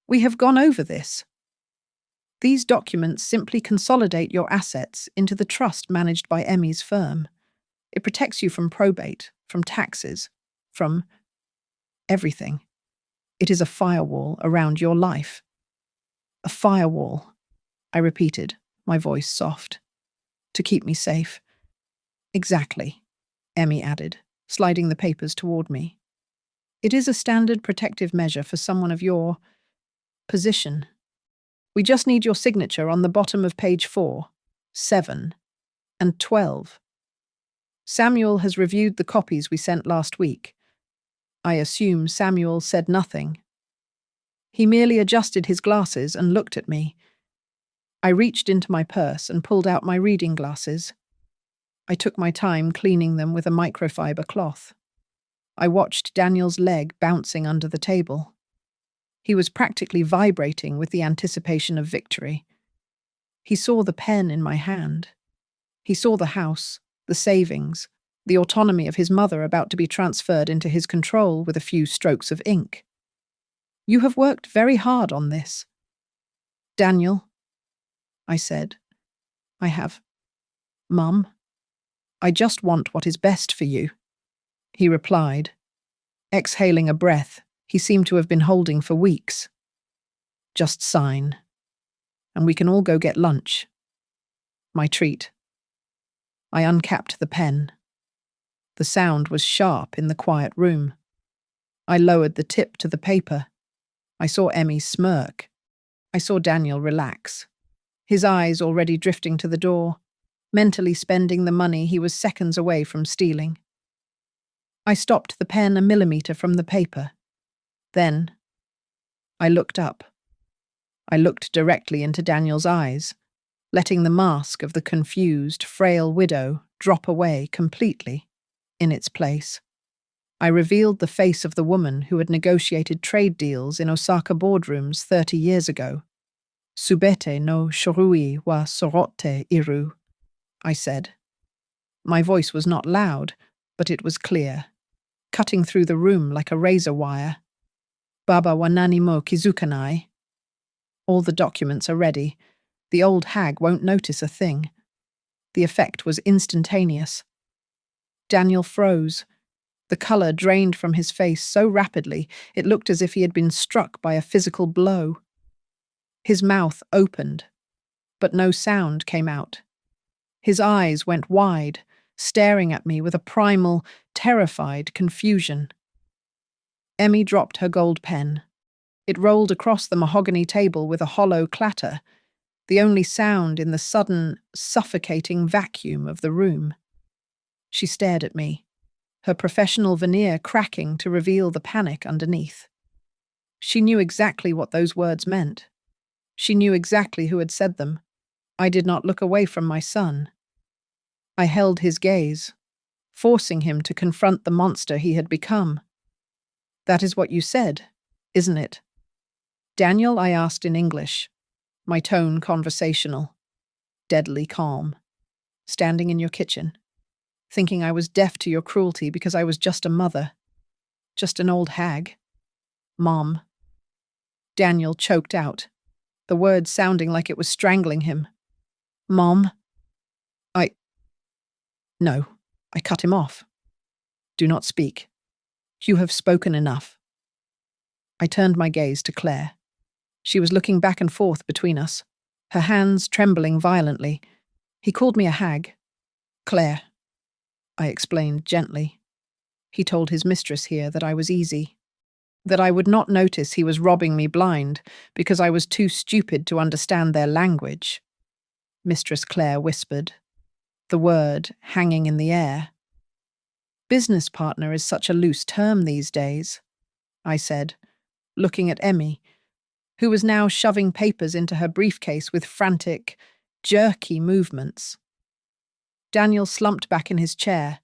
"We have gone over this. These documents simply consolidate your assets into the trust managed by Emmy's firm. It protects you from probate, from taxes, from everything. It is a firewall around your life." "A firewall," I repeated, my voice soft. "To keep me safe." "Exactly," Emmy added, sliding the papers toward me. "It is a standard protective measure for someone of your position. We just need your signature on the bottom of page 4, 7, and 12. Samuel has reviewed the copies we sent last week." I assume Samuel said nothing. He merely adjusted his glasses and looked at me. I reached into my purse and pulled out my reading glasses. I took my time cleaning them with a microfiber cloth. I watched Daniel's leg bouncing under the table. He was practically vibrating with the anticipation of victory. He saw the pen in my hand. He saw the house, the savings, the autonomy of his mother about to be transferred into his control with a few strokes of ink. "You have worked very hard on this." "Daniel," I said. "I have. Mum, I just want what is best for you," he replied, exhaling a breath he seemed to have been holding for weeks. "Just sign, and we can all go get lunch. My treat." I uncapped the pen. The sound was sharp in the quiet room. I lowered the tip to the paper. I saw Emmy smirk. I saw Daniel relax, his eyes already drifting to the door, mentally spending the money he was seconds away from stealing. I stopped the pen a millimeter from the paper. Then, I looked up. I looked directly into Daniel's eyes, letting the mask of the confused, frail widow drop away completely, in its place. I revealed the face of the woman who had negotiated trade deals in Osaka boardrooms 30 years ago. "Subete no shorui wa sorote iru," I said. My voice was not loud, but it was clear, cutting through the room like a razor wire. "Baba wa nani mo kizukanai." All the documents are ready. The old hag won't notice a thing. The effect was instantaneous. Daniel froze. The colour drained from his face so rapidly it looked as if he had been struck by a physical blow. His mouth opened, but no sound came out. His eyes went wide, staring at me with a primal, terrified confusion. Emmy dropped her gold pen. It rolled across the mahogany table with a hollow clatter, the only sound in the sudden, suffocating vacuum of the room. She stared at me, her professional veneer cracking to reveal the panic underneath. She knew exactly what those words meant. She knew exactly who had said them. I did not look away from my son. I held his gaze, forcing him to confront the monster he had become. "That is what you said, isn't it?" "Daniel," I asked in English, my tone conversational, deadly calm. "Standing in your kitchen, thinking I was deaf to your cruelty because I was just a mother, just an old hag. Mom." Daniel choked out, the word sounding like it was strangling him. "Mom?" No, I cut him off. "Do not speak. You have spoken enough." I turned my gaze to Claire. She was looking back and forth between us, her hands trembling violently. He called me a hag. Claire, I explained gently. He told his mistress here that I was easy, that I would not notice he was robbing me blind because I was too stupid to understand their language. Mistress Claire whispered, the word hanging in the air. Business partner is such a loose term these days, I said, looking at Emmy, who was now shoving papers into her briefcase with frantic, jerky movements. Daniel slumped back in his chair,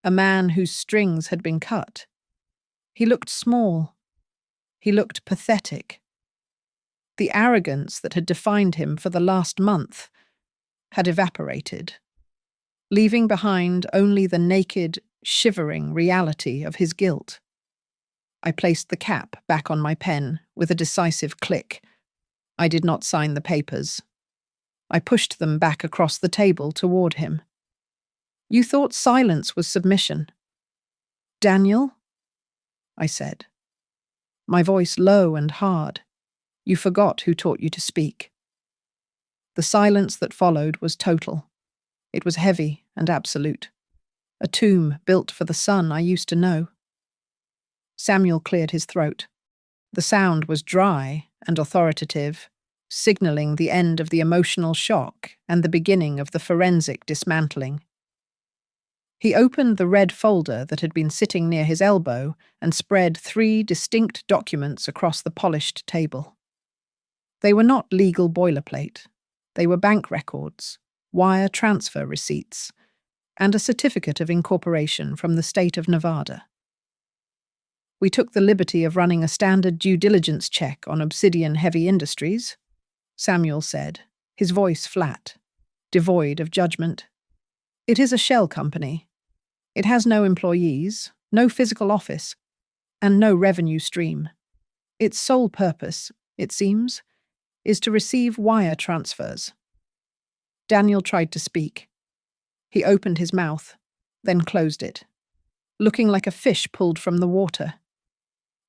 a man whose strings had been cut. He looked small. He looked pathetic. The arrogance that had defined him for the last month had evaporated, leaving behind only the naked, shivering reality of his guilt. I placed the cap back on my pen with a decisive click. I did not sign the papers. I pushed them back across the table toward him. You thought silence was submission. Daniel? I said, my voice low and hard. You forgot who taught you to speak. The silence that followed was total. It was heavy and absolute. A tomb built for the son I used to know. Samuel cleared his throat. The sound was dry and authoritative, signaling the end of the emotional shock and the beginning of the forensic dismantling. He opened the red folder that had been sitting near his elbow and spread 3 distinct documents across the polished table. They were not legal boilerplate. They were bank records, wire transfer receipts, and a certificate of incorporation from the state of Nevada. We took the liberty of running a standard due diligence check on Obsidian Heavy Industries, Samuel said, his voice flat, devoid of judgment. It is a shell company. It has no employees, no physical office, and no revenue stream. Its sole purpose, it seems, is to receive wire transfers. Daniel tried to speak. He opened his mouth, then closed it, looking like a fish pulled from the water.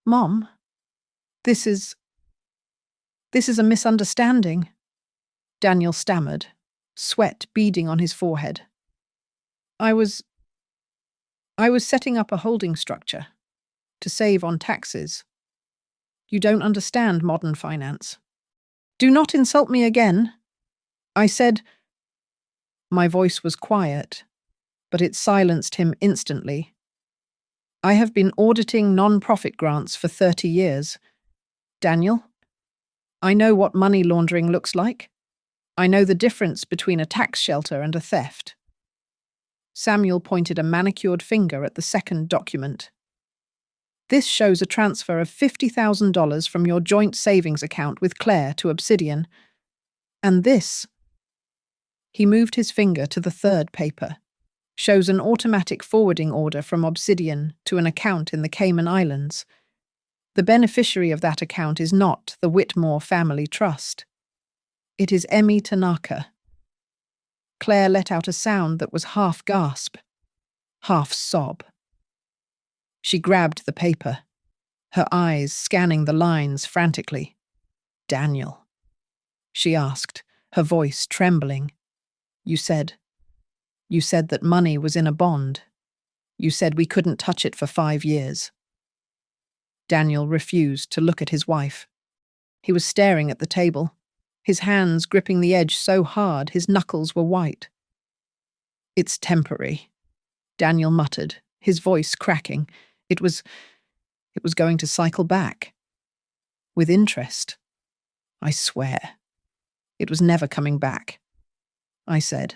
Mom, this is a misunderstanding, Daniel stammered, sweat beading on his forehead. I was setting up a holding structure to save on taxes. You don't understand modern finance. Do not insult me again, I said. My voice was quiet, but it silenced him instantly. I have been auditing non-profit grants for 30 years. Daniel, I know what money laundering looks like. I know the difference between a tax shelter and a theft. Samuel pointed a manicured finger at the second document. This shows a transfer of $50,000 from your joint savings account with Claire to Obsidian. And this, he moved his finger to the third paper, shows an automatic forwarding order from Obsidian to an account in the Cayman Islands. The beneficiary of that account is not the Whitmore Family Trust. It is Emmy Tanaka. Claire let out a sound that was half gasp, half sob. She grabbed the paper, her eyes scanning the lines frantically. Daniel, she asked, her voice trembling. You said that money was in a bond. You said we couldn't touch it for 5 years. Daniel refused to look at his wife. He was staring at the table, his hands gripping the edge so hard his knuckles were white. It's temporary, Daniel muttered, his voice cracking. It was going to cycle back. With interest. I swear. It was never coming back. I said.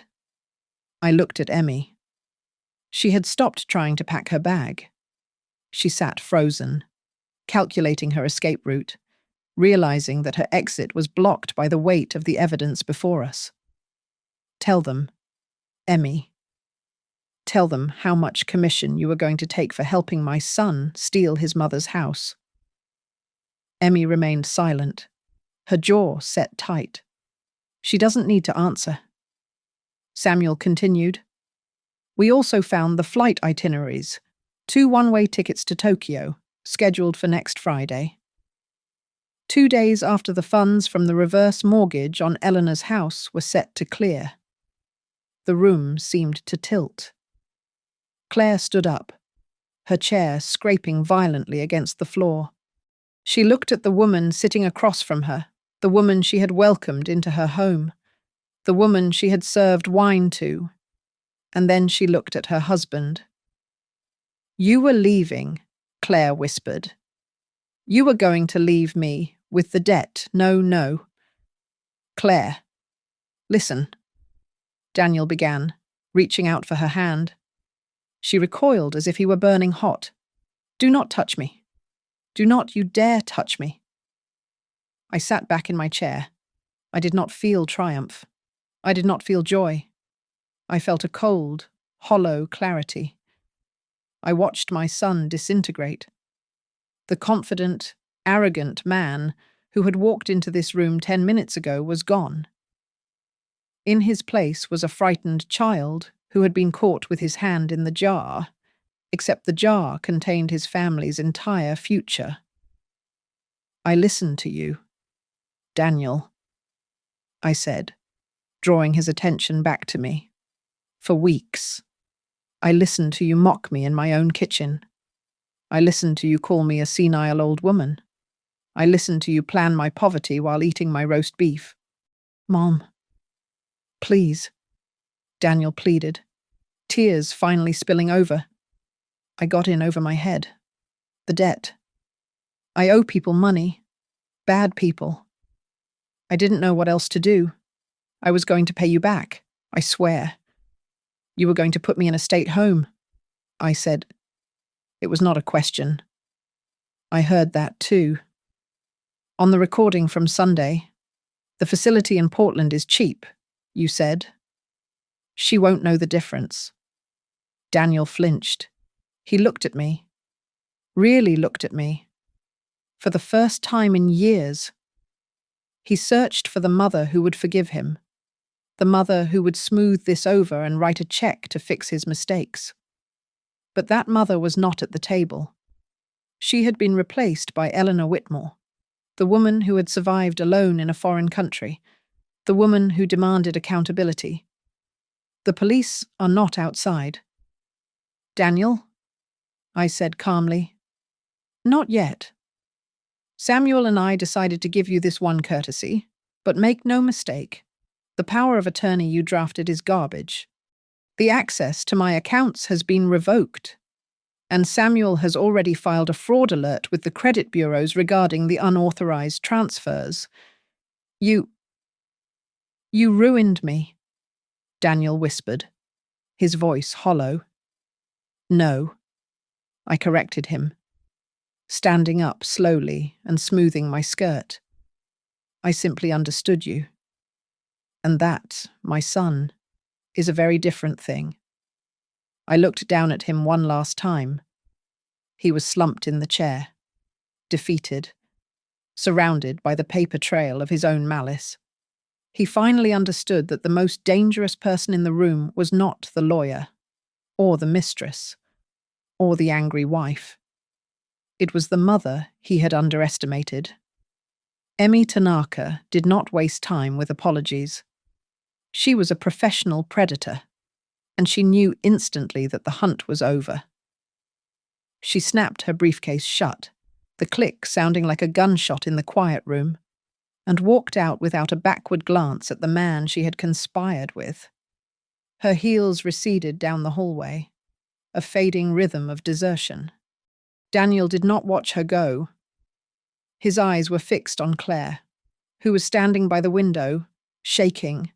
I looked at Emmy. She had stopped trying to pack her bag. She sat frozen, calculating her escape route, realizing that her exit was blocked by the weight of the evidence before us. Tell them, Emmy. Tell them how much commission you were going to take for helping my son steal his mother's house. Emmy remained silent, her jaw set tight. She doesn't need to answer. Samuel continued. We also found the flight itineraries, 2 one-way tickets to Tokyo, scheduled for next Friday. 2 days after the funds from the reverse mortgage on Eleanor's house were set to clear. The room seemed to tilt. Claire stood up, her chair scraping violently against the floor. She looked at the woman sitting across from her, the woman she had welcomed into her home, the woman she had served wine to, and then she looked at her husband. "You were leaving," Claire whispered. "You were going to leave me, with the debt, no. Claire, listen," Daniel began, reaching out for her hand. She recoiled as if he were burning hot. "Do not touch me. Do not you dare touch me." I sat back in my chair. I did not feel triumph. I did not feel joy. I felt a cold, hollow clarity. I watched my son disintegrate. The confident, arrogant man who had walked into this room 10 minutes ago was gone. In his place was a frightened child who had been caught with his hand in the jar, except the jar contained his family's entire future. "I listened to you, Daniel," I said, drawing his attention back to me. "For weeks. I listened to you mock me in my own kitchen. I listened to you call me a senile old woman. I listened to you plan my poverty while eating my roast beef." "Mom, please," Daniel pleaded, tears finally spilling over. I got in over my head. The debt. I owe people money. Bad people. I didn't know what else to do. I was going to pay you back, I swear. You were going to put me in a state home, I said. It was not a question. I heard that too. On the recording from Sunday, "The facility in Portland is cheap," you said. "She won't know the difference." Daniel flinched. He looked at me. Really looked at me. For the first time in years. He searched for the mother who would forgive him. The mother who would smooth this over and write a check to fix his mistakes. But that mother was not at the table. She had been replaced by Eleanor Whitmore, the woman who had survived alone in a foreign country, the woman who demanded accountability. "The police are not outside." "Daniel," I said calmly. "Not yet. Samuel and I decided to give you this one courtesy, but make no mistake, the power of attorney you drafted is garbage. The access to my accounts has been revoked, and Samuel has already filed a fraud alert with the credit bureaus regarding the unauthorized transfers. You ruined me," Daniel whispered, his voice hollow. "No," I corrected him, standing up slowly and smoothing my skirt. "I simply understood you. And that, my son, is a very different thing." I looked down at him one last time. He was slumped in the chair, defeated, surrounded by the paper trail of his own malice. He finally understood that the most dangerous person in the room was not the lawyer, or the mistress, or the angry wife. It was the mother he had underestimated. Emmy Tanaka did not waste time with apologies. She was a professional predator, and she knew instantly that the hunt was over. She snapped her briefcase shut, the click sounding like a gunshot in the quiet room, and walked out without a backward glance at the man she had conspired with. Her heels receded down the hallway, a fading rhythm of desertion. Daniel did not watch her go. His eyes were fixed on Claire, who was standing by the window, shaking.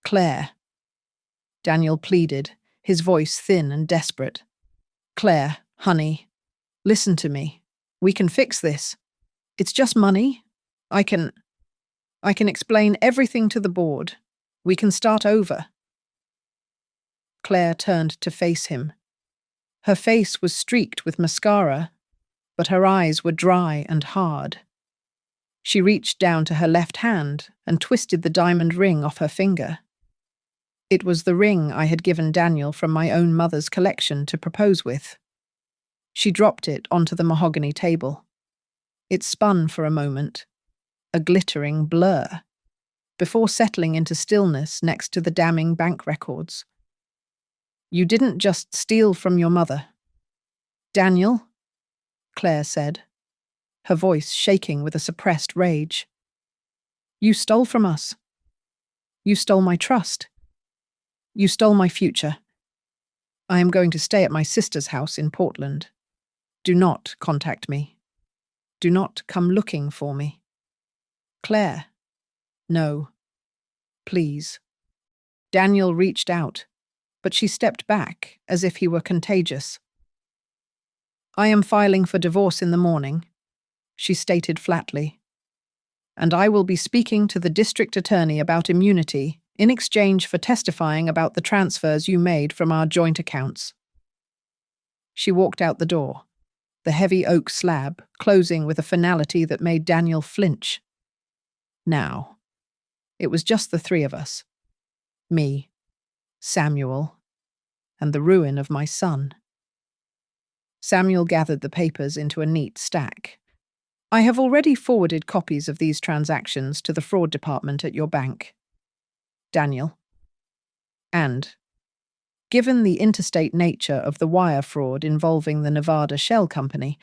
"Claire," Daniel pleaded, his voice thin and desperate. "Claire, honey, listen to me. We can fix this. It's just money. I can explain everything to the board. We can start over." Claire turned to face him. Her face was streaked with mascara, but her eyes were dry and hard. She reached down to her left hand and twisted the diamond ring off her finger. It was the ring I had given Daniel from my own mother's collection to propose with. She dropped it onto the mahogany table. It spun for a moment, a glittering blur, before settling into stillness next to the damning bank records. You didn't just steal from your mother. Daniel, Claire said, her voice shaking with a suppressed rage. You stole from us. You stole my trust. You stole my future. I am going to stay at my sister's house in Portland. Do not contact me. Do not come looking for me. Claire. No. Please. Daniel reached out, but she stepped back as if he were contagious. I am filing for divorce in the morning, she stated flatly, and I will be speaking to the district attorney about immunity in exchange for testifying about the transfers you made from our joint accounts. She walked out the door, the heavy oak slab closing with a finality that made Daniel flinch. Now, it was just the three of us. Me, Samuel, and the ruin of my son. Samuel gathered the papers into a neat stack. I have already forwarded copies of these transactions to the fraud department at your bank. Daniel. And, given the interstate nature of the wire fraud involving the Nevada Shell Company,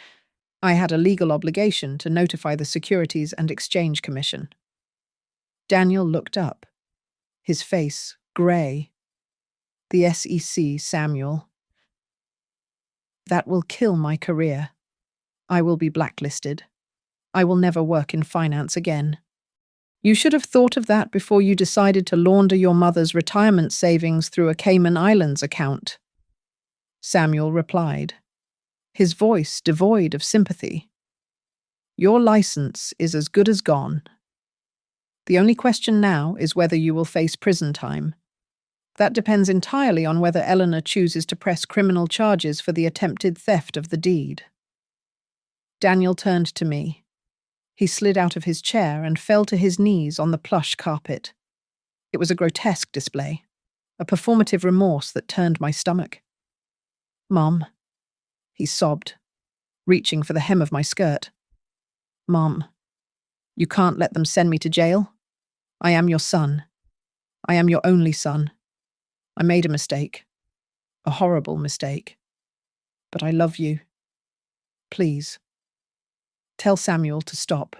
I had a legal obligation to notify the Securities and Exchange Commission. Daniel looked up, his face grey. The SEC, Samuel. That will kill my career. I will be blacklisted. I will never work in finance again. You should have thought of that before you decided to launder your mother's retirement savings through a Cayman Islands account. Samuel replied, his voice devoid of sympathy. Your license is as good as gone. The only question now is whether you will face prison time. That depends entirely on whether Eleanor chooses to press criminal charges for the attempted theft of the deed. Daniel turned to me. He slid out of his chair and fell to his knees on the plush carpet. It was a grotesque display, a performative remorse that turned my stomach. Mom, he sobbed, reaching for the hem of my skirt. Mom, you can't let them send me to jail. I am your son. I am your only son. I made a mistake. A horrible mistake. But I love you. Please. Tell Samuel to stop.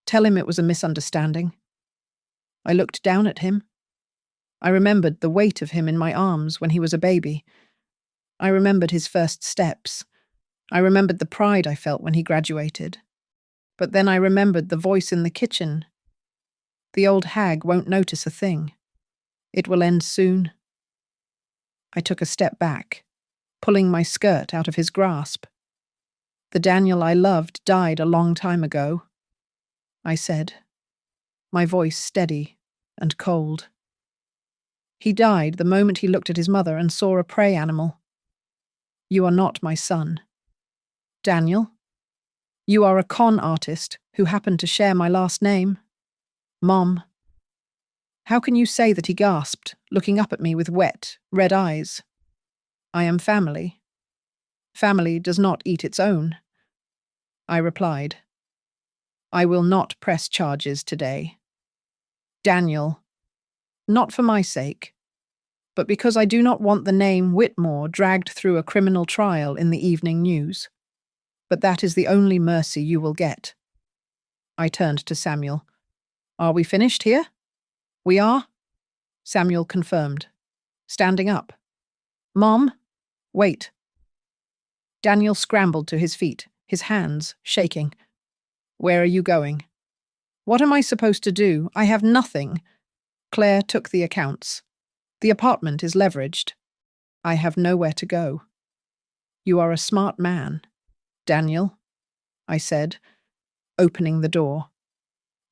Tell him it was a misunderstanding. I looked down at him. I remembered the weight of him in my arms when he was a baby. I remembered his first steps. I remembered the pride I felt when he graduated. But then I remembered the voice in the kitchen. The old hag won't notice a thing. It will end soon. I took a step back, pulling my skirt out of his grasp. The Daniel I loved died a long time ago, I said, my voice steady and cold. He died the moment he looked at his mother and saw a prey animal. You are not my son. Daniel, you are a con artist who happened to share my last name. Mom. How can you say that? He gasped, looking up at me with wet, red eyes. I am family. Family does not eat its own. I replied. I will not press charges today. Daniel, not for my sake, but because I do not want the name Whitmore dragged through a criminal trial in the evening news. But that is the only mercy you will get. I turned to Samuel. Are we finished here? We are? Samuel confirmed, standing up. Mom, wait. Daniel scrambled to his feet, his hands shaking. Where are you going? What am I supposed to do? I have nothing. Claire took the accounts. The apartment is leveraged. I have nowhere to go. You are a smart man, Daniel, I said, opening the door.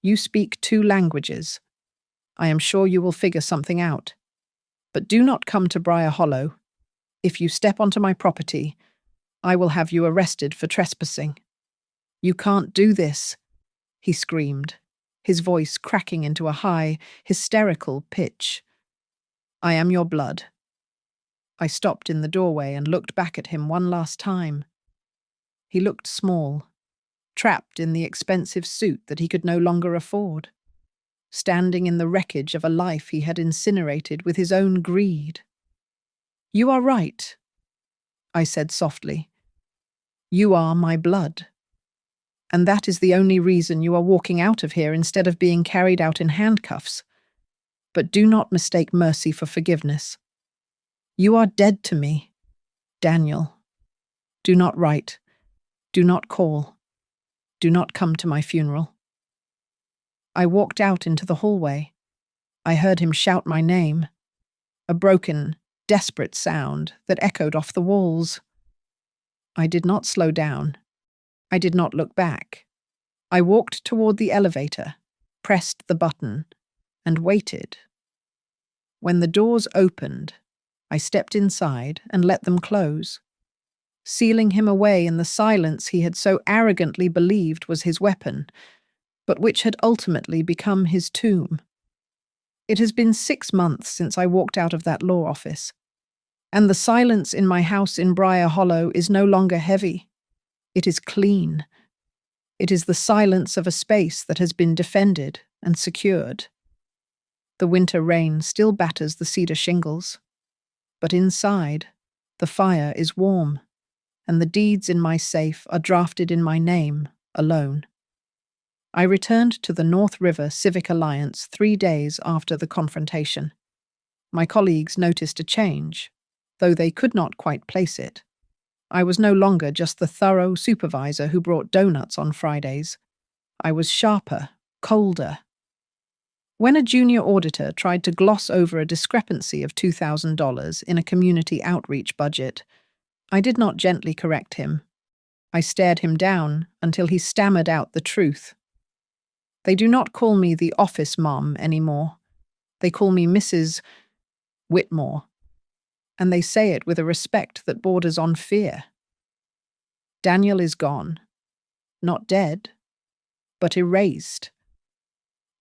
You speak 2 languages. I am sure you will figure something out. But do not come to Briar Hollow. If you step onto my property, I will have you arrested for trespassing. You can't do this, he screamed, his voice cracking into a high, hysterical pitch. I am your blood. I stopped in the doorway and looked back at him one last time. He looked small, trapped in the expensive suit that he could no longer afford, standing in the wreckage of a life he had incinerated with his own greed. "You are right," I said softly. "You are my blood. And that is the only reason you are walking out of here instead of being carried out in handcuffs. But do not mistake mercy for forgiveness. You are dead to me, Daniel. Do not write. Do not call. Do not come to my funeral." I walked out into the hallway. I heard him shout my name, a broken, desperate sound that echoed off the walls. I did not slow down. I did not look back. I walked toward the elevator, pressed the button, and waited. When the doors opened, I stepped inside and let them close, sealing him away in the silence he had so arrogantly believed was his weapon, but which had ultimately become his tomb. It has been 6 months since I walked out of that law office, and the silence in my house in Briar Hollow is no longer heavy. It is clean. It is the silence of a space that has been defended and secured. The winter rain still batters the cedar shingles, but inside, the fire is warm, and the deeds in my safe are drafted in my name alone. I returned to the North River Civic Alliance 3 days after the confrontation. My colleagues noticed a change, though they could not quite place it. I was no longer just the thorough supervisor who brought donuts on Fridays. I was sharper, colder. When a junior auditor tried to gloss over a discrepancy of $2,000 in a community outreach budget, I did not gently correct him. I stared him down until he stammered out the truth. They do not call me the office mom anymore. They call me Mrs. Whitmore, and they say it with a respect that borders on fear. Daniel is gone. Not dead, but erased.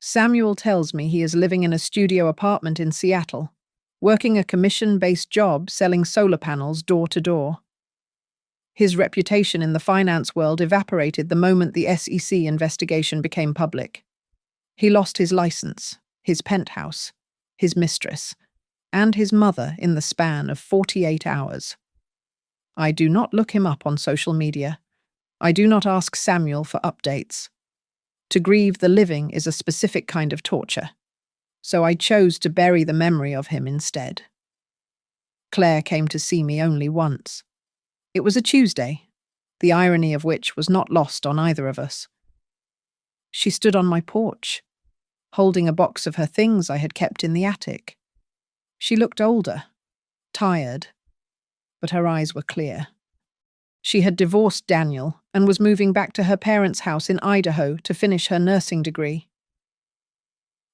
Samuel tells me he is living in a studio apartment in Seattle, working a commission-based job selling solar panels door to door. His reputation in the finance world evaporated the moment the SEC investigation became public. He lost his license, his penthouse, his mistress, and his mother in the span of 48 hours. I do not look him up on social media. I do not ask Samuel for updates. To grieve the living is a specific kind of torture, so I chose to bury the memory of him instead. Claire came to see me only once. It was a Tuesday, the irony of which was not lost on either of us. She stood on my porch, holding a box of her things I had kept in the attic. She looked older, tired, but her eyes were clear. She had divorced Daniel and was moving back to her parents' house in Idaho to finish her nursing degree.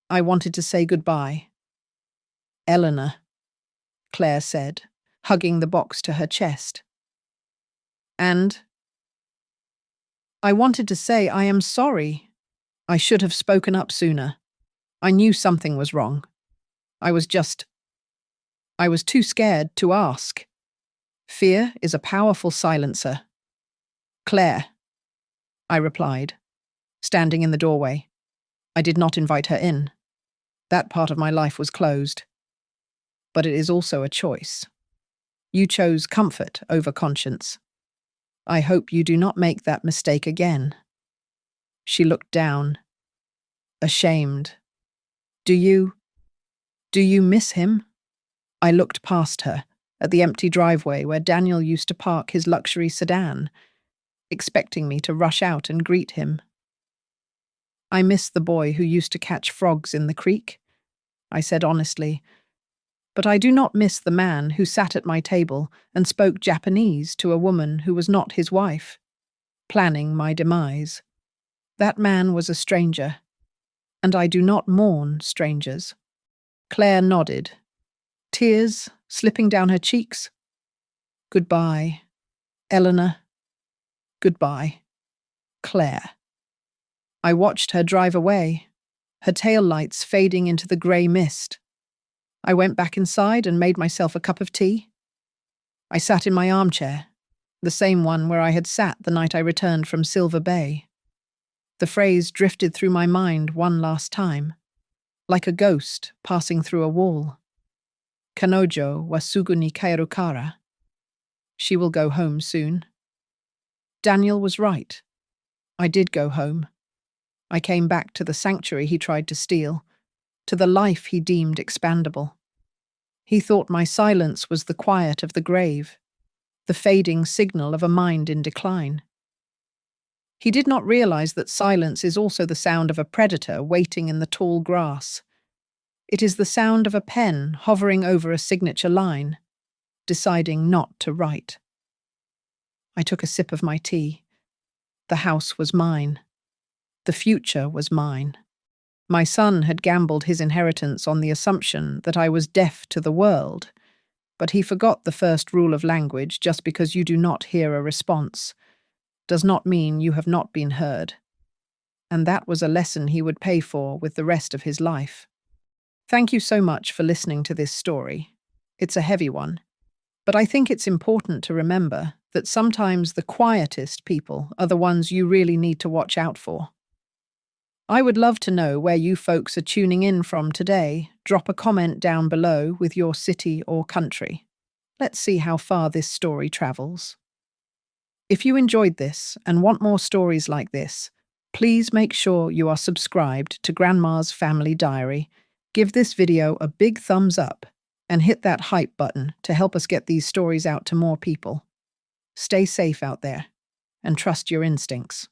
I wanted to say goodbye. "Eleanor," Claire said, hugging the box to her chest. And I wanted to say I am sorry. I should have spoken up sooner. I knew something was wrong. I was too scared to ask. Fear is a powerful silencer. "Claire," I replied, standing in the doorway. I did not invite her in. That part of my life was closed. But it is also a choice. You chose comfort over conscience. I hope you do not make that mistake again. She looked down, ashamed. Do you miss him?" I looked past her, at the empty driveway where Daniel used to park his luxury sedan, expecting me to rush out and greet him. "I miss the boy who used to catch frogs in the creek," I said honestly, "but I do not miss the man who sat at my table and spoke Japanese to a woman who was not his wife, planning my demise. That man was a stranger, and I do not mourn strangers." Claire nodded, tears slipping down her cheeks. "Goodbye, Eleanor. Goodbye, Claire." I watched her drive away, her tail lights fading into the grey mist. I went back inside and made myself a cup of tea. I sat in my armchair, the same one where I had sat the night I returned from Silver Bay. The phrase drifted through my mind one last time, like a ghost passing through a wall. Kanojo wa sugu ni kaeru kara. She will go home soon. Daniel was right. I did go home. I came back to the sanctuary he tried to steal, to the life he deemed expandable. He thought my silence was the quiet of the grave, the fading signal of a mind in decline. He did not realize that silence is also the sound of a predator waiting in the tall grass. It is the sound of a pen hovering over a signature line, deciding not to write. I took a sip of my tea. The house was mine. The future was mine. My son had gambled his inheritance on the assumption that I was deaf to the world, but he forgot the first rule of language: just because you do not hear a response does not mean you have not been heard. And that was a lesson he would pay for with the rest of his life. Thank you so much for listening to this story. It's a heavy one, but I think it's important to remember that sometimes the quietest people are the ones you really need to watch out for. I would love to know where you folks are tuning in from today. Drop a comment down below with your city or country. Let's see how far this story travels. If you enjoyed this and want more stories like this, please make sure you are subscribed to Grandma's Family Diary. Give this video a big thumbs up and hit that hype button to help us get these stories out to more people. Stay safe out there and trust your instincts.